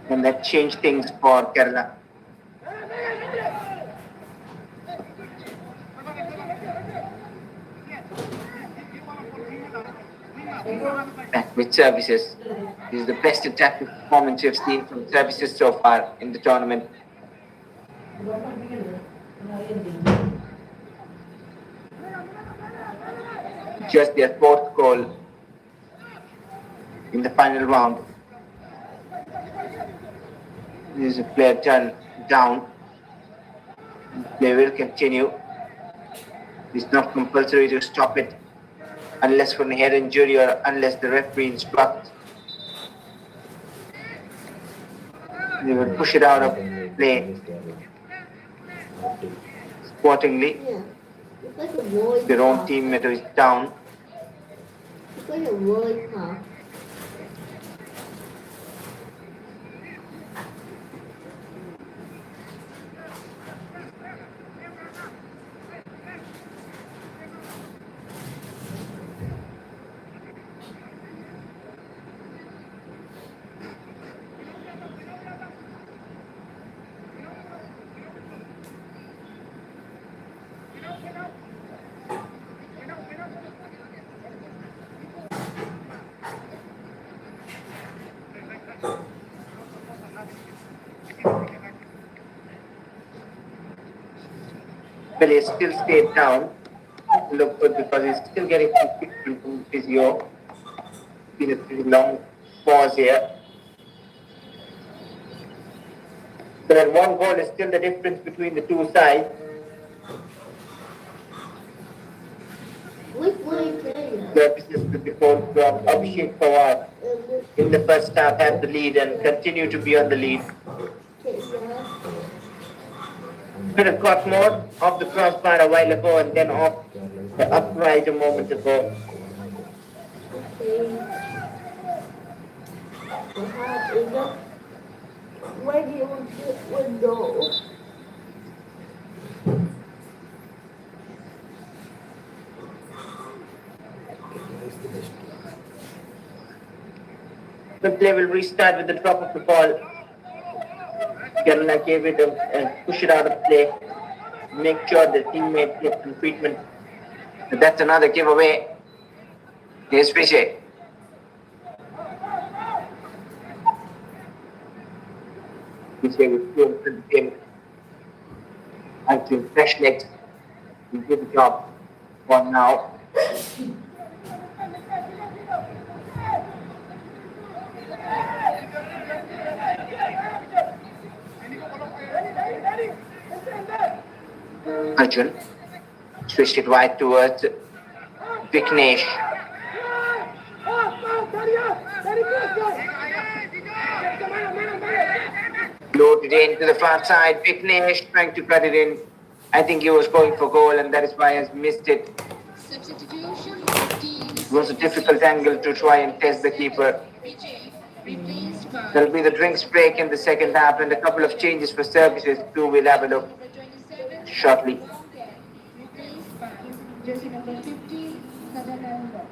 And that changed things for Kerala. Back with services. This is the best attacking performance you've seen from services so far in the tournament. Just their fourth goal in the final round. This is a player turn down. They will continue. It's not compulsory to stop it unless for a head injury or unless the referee instructs. They will push it out of play sportingly. Their own teammate is down. Well, he still stayed down. Look good because he's still getting some treatment from physio. Been a pretty long pause here. But one goal is still the difference between the two sides. Services to be called from Abhishek Pawar in the first half had the lead and continue to be on the lead. Could have got more off the crossbar a while ago and then off the upright a moment ago. Where do you get window? The play will restart with the drop of the ball. Kerala gave it and push it out of play. Make sure the teammate gets some treatment. But that's another giveaway. Here's Vijay. Vijay was thrown to the game. Until fresh legs. He did the job for now. Arjun switched it wide towards Vignesh. Loaded into the far side. Vignesh trying to cut it in. I think he was going for goal and that is why he has missed it. Substitution. It was a difficult angle to try and test the keeper. Replaced by There'll be the drinks break in the second half and a couple of changes for services too. We'll have a look number 27. shortly. Replaced by jersey number 15. Sadananda.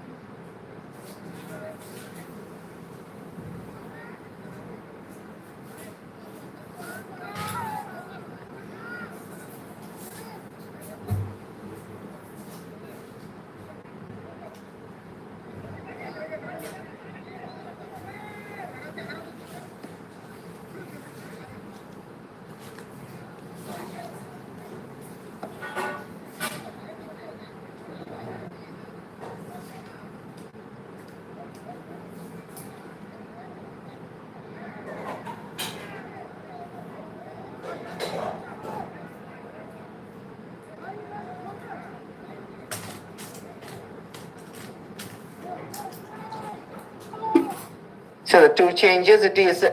So the two changes, it is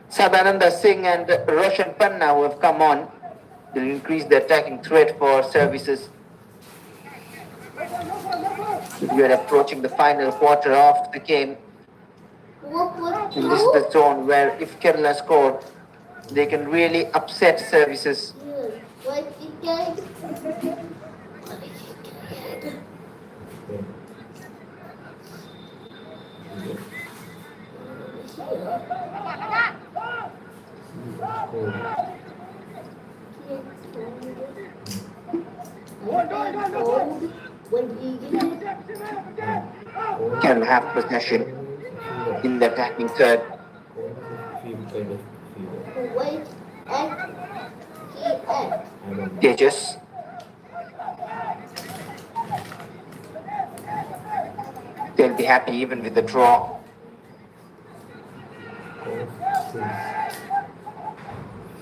Sadananda Singh and Roshan Panna who have come on. They'll increase the attacking threat for services. We are approaching the final quarter of the game. And this is the zone where if Kerala score, they can really upset services. Can have possession in the attacking third. Tejas. They'll be happy even with the draw.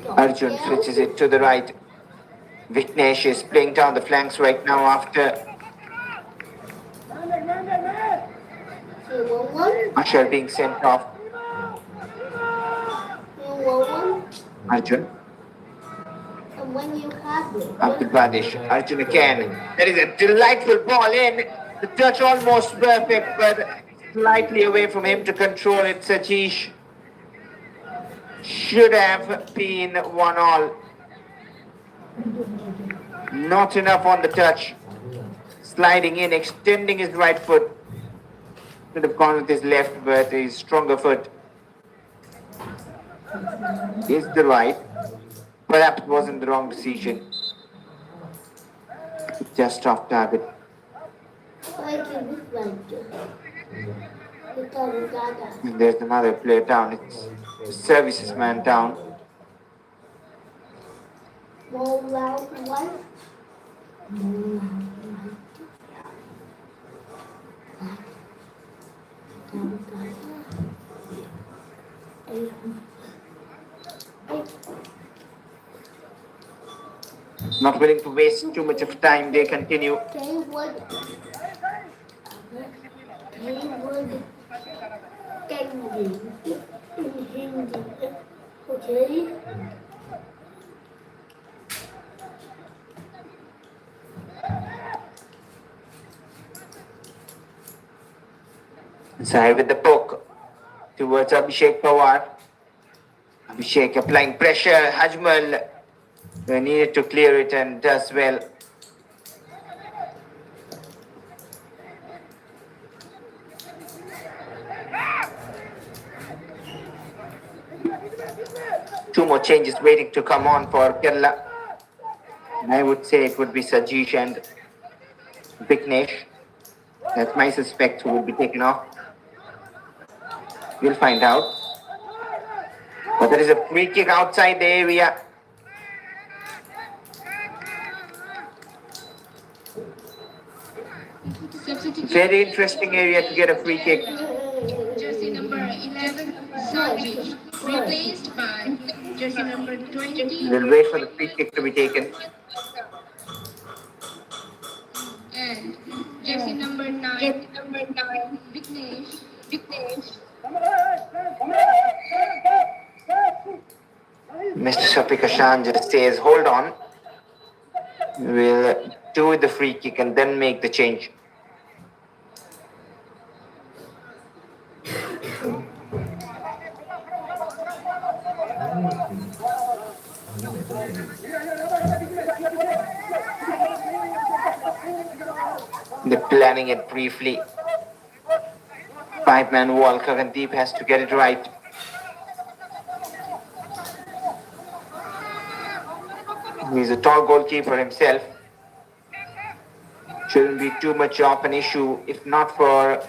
Arjun switches it to the right. Vignesh is playing down the flanks right now after Ashar being sent off. Arjun. Abdul Badish. Arjun again. That is a delightful ball in. The touch almost perfect, but slightly away from him to control it. Sajish should have been 1-1. Not enough on the touch. Sliding in, extending his right foot. Could have gone with his left, but his stronger foot is the right. Perhaps wasn't the wrong decision. Just off target. And there's another player down. It's the services man down. Not willing to waste too much of time, they continue. Okay. Inside with the poke towards Abhishek Pawar. Abhishek applying pressure. Hajmal needed to clear it and does well. Two more changes waiting to come on for Kerala. And I would say it would be Sajesh and Vignesh. That's my suspect who would be taken off. We'll find out. But there is a free kick outside the area. Very interesting area to get a free kick. Jersey number 11, Santosh, replaced by jersey number 20. We'll wait for the free kick to be taken. And jersey number 9, Vignesh. Mr. Shafiq Hassan just says, hold on. We'll do the free kick and then make the change. They're planning it briefly. Five-man wall. Kavandeep has to get it right. He's a tall goalkeeper himself. Shouldn't be too much of an issue, if not for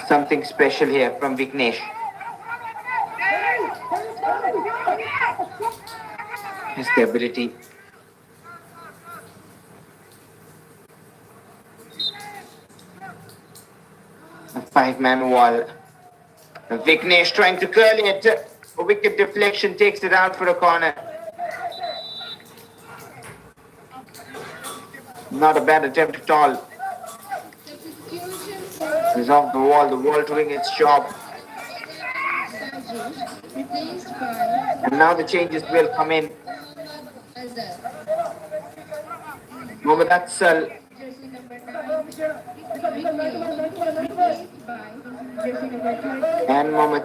something special here from Vignesh. His ability. A five-man wall. Vignesh trying to curl it. A wicked deflection takes it out for a corner. Not a bad attempt at all. He's off the wall doing its job. And now the changes will come in. Mohammad Atsal. And Mohammad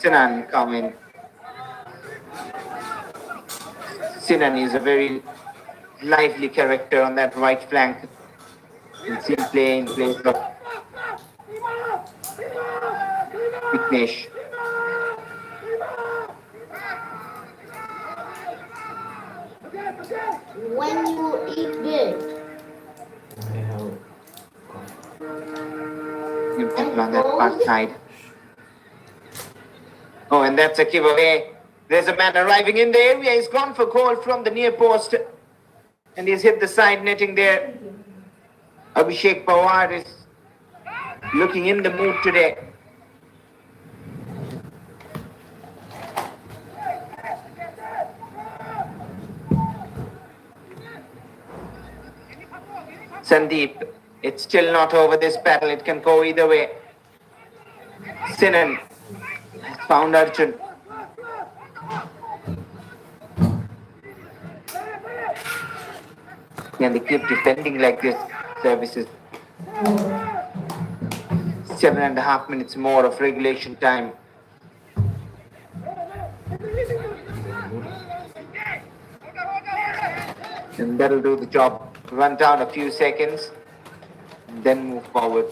Sinan come in. Sinan is a very lively character on that right flank. You see him play in place of Vignesh. When you eat big. On that far side. Oh, and that's a giveaway. There's a man arriving in the area. He's gone for goal from the near post. And he's hit the side netting there. Abhishek Pawar is looking in the mood today. Sandeep, it's still not over this battle. It can go either way. Sinan has found Arjun. Can they keep defending like this? Services. 7.5 minutes more of regulation time. And that'll do the job. Run down a few seconds, and then move forward.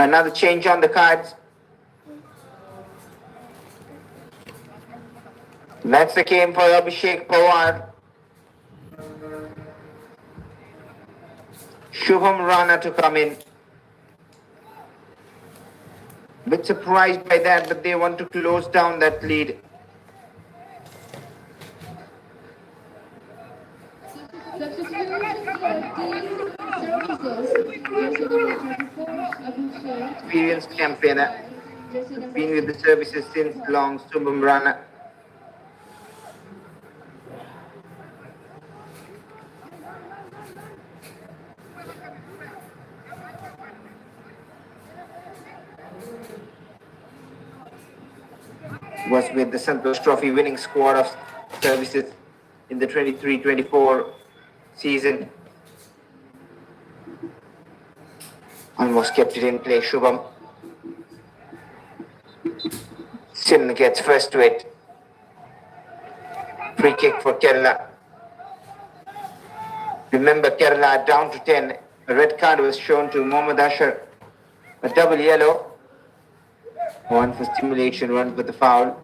Another change on the cards. That's the game for Abhishek Pawar. Shubham Rana to come in. Bit surprised by that, but they want to close down that lead. Experienced campaigner, been with the services since long, Shubham Rana. Was with the Santosh Trophy winning squad of services in the 23-24 season. Almost kept it in play, Shubham. Sin gets first to it. Free kick for Kerala. Remember, Kerala down to 10. A red card was shown to Mohammad Ashar. A double yellow. One for stimulation, one for the foul.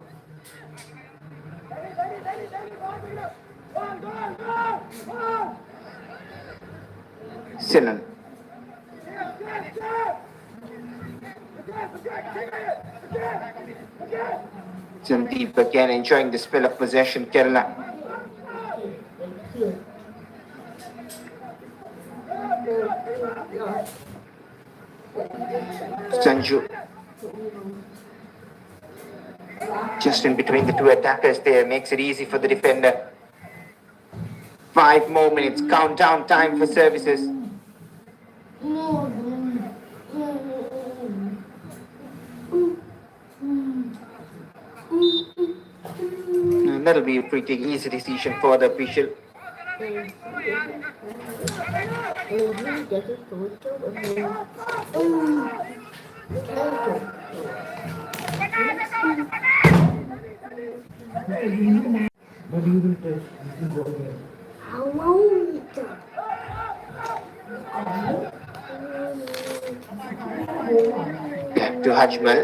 Sinan. Sandeep again enjoying the spell of possession, Kerala. Sanju. Just in between the two attackers there, makes it easy for the defender. 5 more minutes, countdown time for services. And that'll be a pretty easy decision for the official. Back to Hajmal.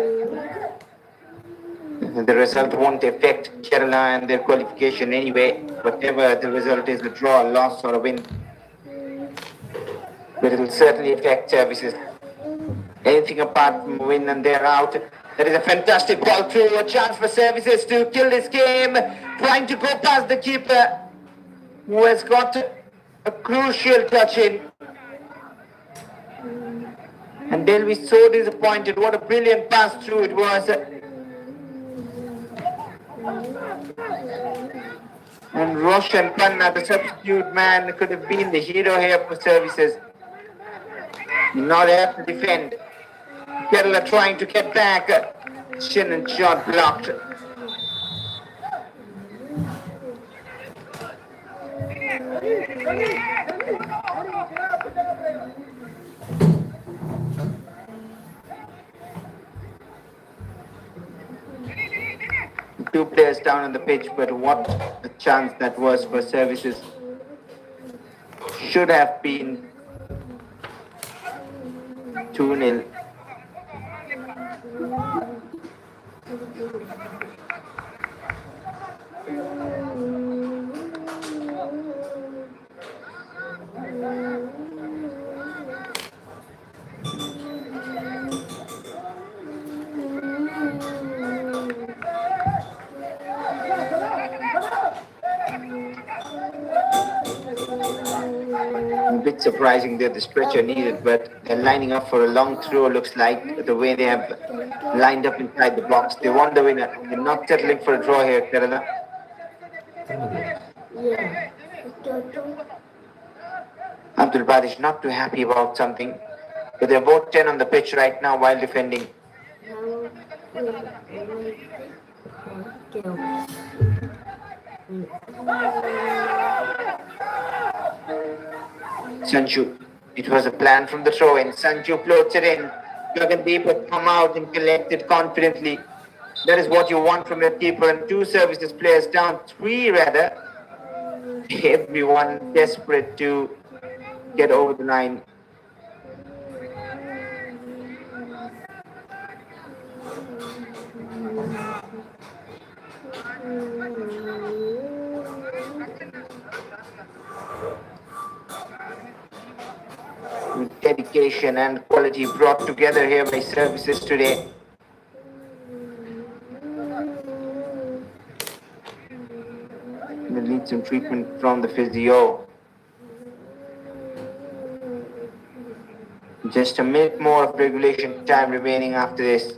The result won't affect Kerala and their qualification anyway. Whatever the result is, a draw, a loss, or a win. But it will certainly affect services. Anything apart from a win and they're out. That is a fantastic ball through. A chance for services to kill this game. Trying to go past the keeper, who has got a crucial touch in. And they'll be so disappointed. What a brilliant pass through it was. And Roshan Panna, the substitute man, could have been the hero here for services. Not have to defend. Kerala trying to get back. Shin and shot blocked. Two players down on the pitch, but what a chance that was for services. Should have been 2-0. A bit surprising that the stretcher needed, but they're lining up for a long throw, looks like, the way they have lined up inside the box. They want the winner. They're not settling for a draw here, Kerala. Abdul Badish not too happy about something, but they're both 10 on the pitch right now while defending. Sanju. It was a plan from the throw-in. Sanju floats it in. Gagandeep would come out and collect it confidently. That is what you want from your keeper. And 2 services players down, 3 rather. Everyone desperate to get over the line. dedication and quality brought together here by services today. They need some treatment from the physio. Just a minute more of regulation time remaining after this.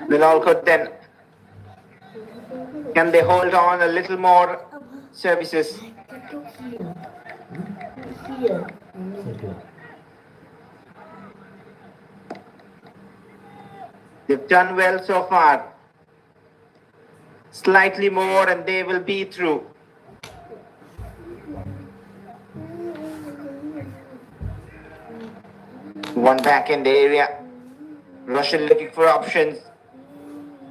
Well, all good then. Can they hold on a little more? Services. Here. They've done well so far. Slightly more and they will be through. One back in the area. Russian looking for options.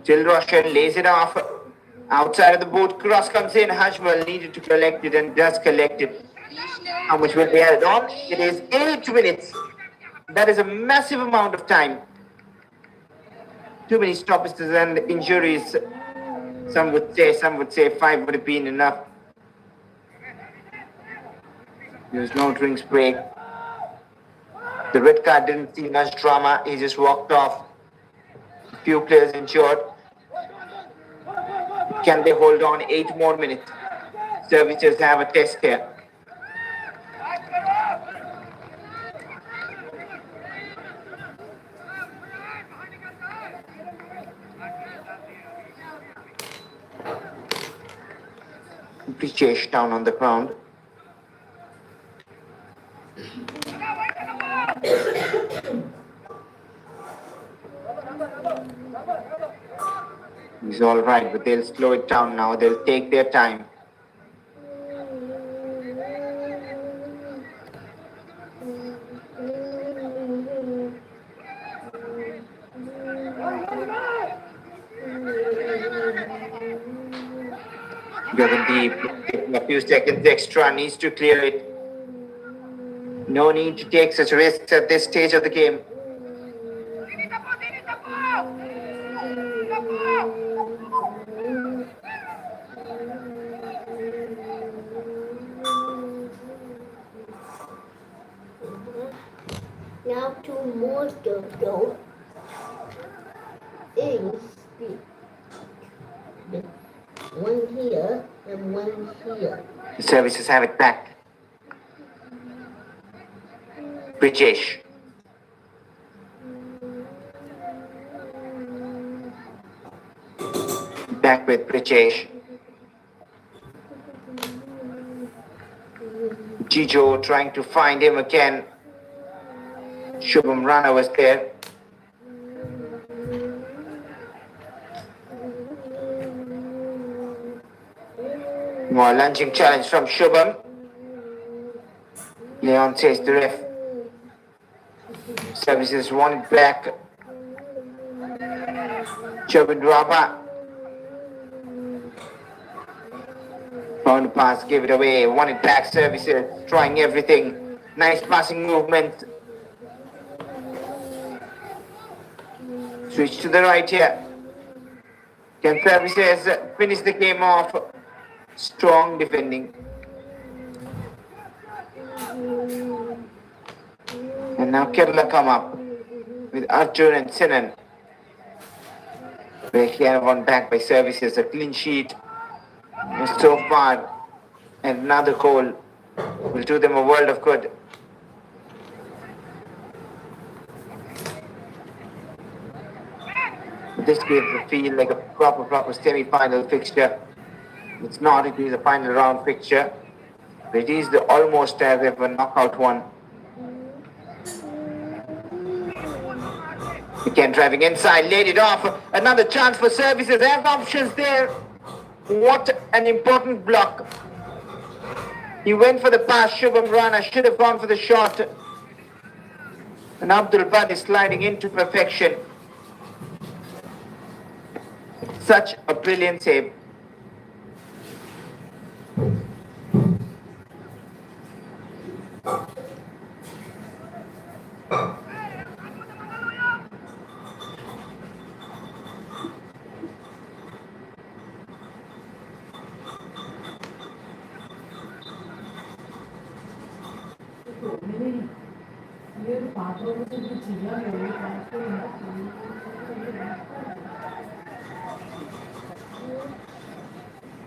Till Russian lays it off. Outside of the boot, cross comes in. Hajmal needed to collect it and does collect it. How much will be added on? It is 8 minutes. That is a massive amount of time. Too many stoppages and injuries. Some would say 5 would have been enough. There was no drinks break. The red card didn't see much drama. He just walked off. A few players injured. Can they hold on 8 more minutes? Services have a test here. Pritesh down on the ground. He's all right, but they'll slow it down now. They'll take their time. Gagandeep taking a few seconds extra, needs to clear it. No need to take such risks at this stage of the game. Now 2 more to go. Is one here and one here. The services have it back. Pritesh. Back with Pritesh. Jijo trying to find him again. Shubham Rana was there. More lunging challenge from Shubham. Leon says the ref. Services want it back. Chabindraba. Found the pass, gave it away. Won it back. Services trying everything. Nice passing movement. Switch to the right here. Can services finish the game off? Strong defending. And now Kerala come up with Arjun and Sinan. They won back by services, a clean sheet. And so far, another goal will do them a world of good. This gives a feel like a proper semi-final fixture. It's not, it is a final round fixture. But it is the almost as if a knockout one. Again driving inside, laid it off. Another chance for services. They have options there. What an important block. He went for the pass. Shubham Rana should have gone for the shot. And Abdul Bad is sliding into perfection. Such a brilliant save.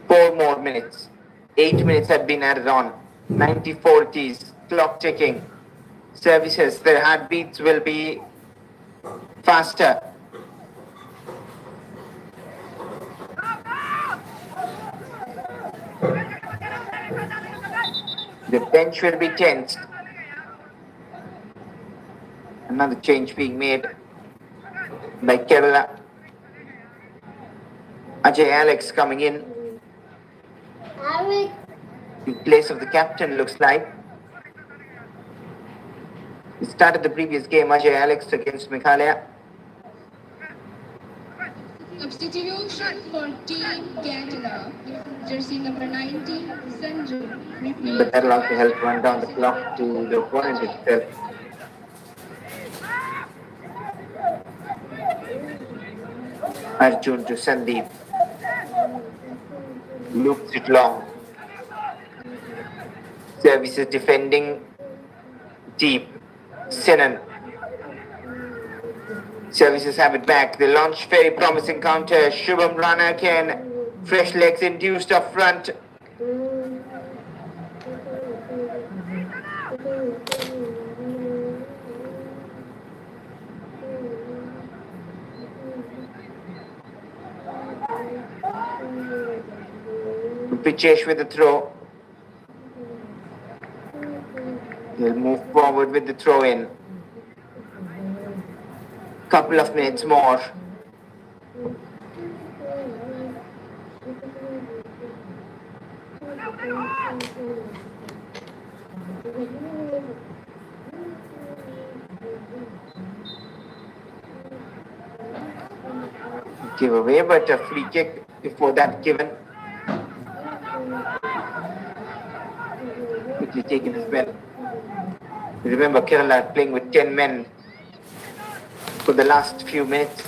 Four more minutes. 8 minutes have been added on. 94 it is. Clock ticking. Services, their heartbeats will be faster. The bench will be tensed. Another change being made by Kerala. Ajay Alex coming in in place of the captain, looks like. He started the previous game, Ajay Alex against Meghalaya. Substitution for Team Kerala, jersey number 19, Sanju. But that'll also help run down the clock to the opponent itself. Arjun to Sandeep. Loops it long. Services defending deep. Sinan. Services have it back. They launch very promising counter. Shubham Rana again. Fresh legs induced up front. Pichesh with the throw. He'll move forward with the throw in. Couple of minutes more. Give away, but a free kick before that given. Quickly taken as well. Remember, Kerala are playing with 10 men for the last few minutes.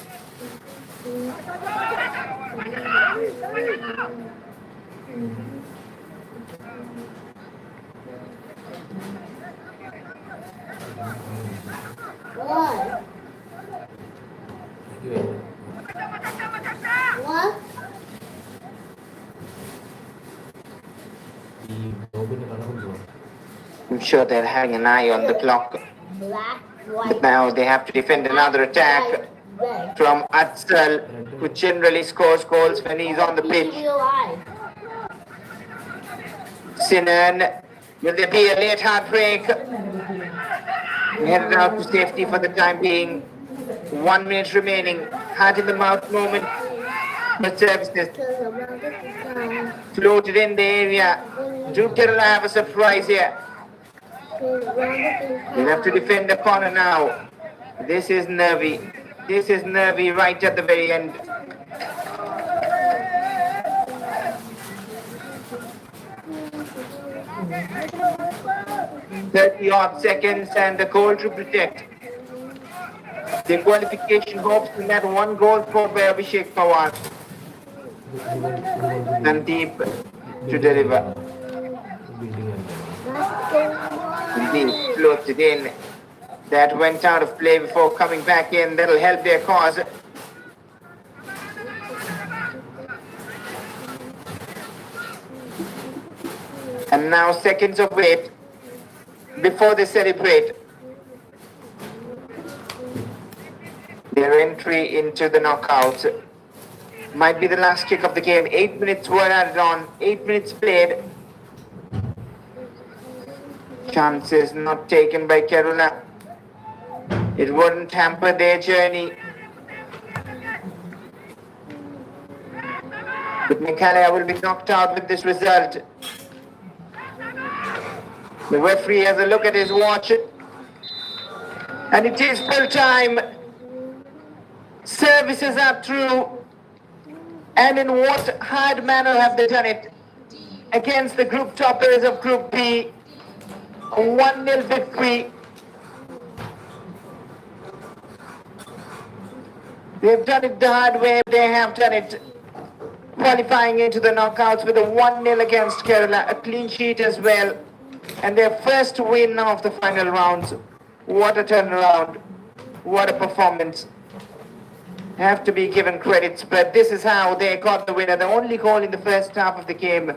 What? What? I'm sure they're having an eye on the clock. Black, But white, now they have to defend another attack red. from Atsal, who generally scores goals when he's on the pitch. Sinan, will there be a late heartbreak? Headed out to safety for the time being. 1 minute remaining. Heart in the mouth moment. But services floated in the area. Do Kerala have a surprise here? They'll have to defend the corner now. This is Nervy. This is Nervy right at the very end. "30-odd seconds and the goal to protect. The qualification hopes in that one goal scored by Abhishek Pawar. Sandeep to deliver. Indeed, floats it in. That went out of play before coming back in. That'll help their cause. And now seconds of wait before they celebrate their entry into the knockouts. Might be the last kick of the game. 8 minutes were added on. 8 minutes played. Chances not taken by Kerala. It wouldn't hamper their journey. But Meghalaya will be knocked out with this result. The referee has a look at his watch. And it is full time. Services are through. And in what hard manner have they done it? Against the group toppers of Group B. A 1-0 victory. They've done it the hard way. They have done it qualifying into the knockouts with a 1-0 against Kerala. A clean sheet as well. And their first win of the final rounds. What a turnaround. What a performance. Have to be given credits, but this is how they got the winner. The only goal in the first half of the game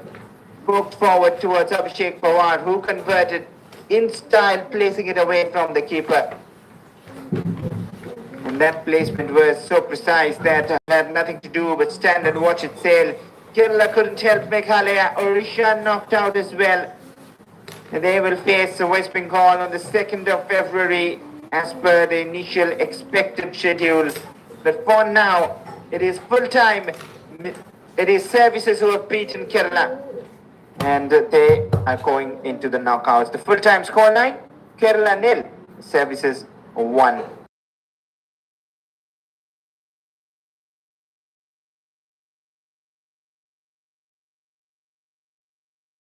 poked forward towards Abhishek Pawar, who converted in style, placing it away from the keeper. And that placement was so precise that I had nothing to do but stand and watch it sail. Kerala couldn't help Meghalaya. Odisha knocked out as well. And they will face West Bengal on the 2nd of February as per the initial expected schedule. But for now, it is full time. It is Services who have beaten Kerala. And they are going into the knockouts. The full time scoreline, Kerala 0, Services 1.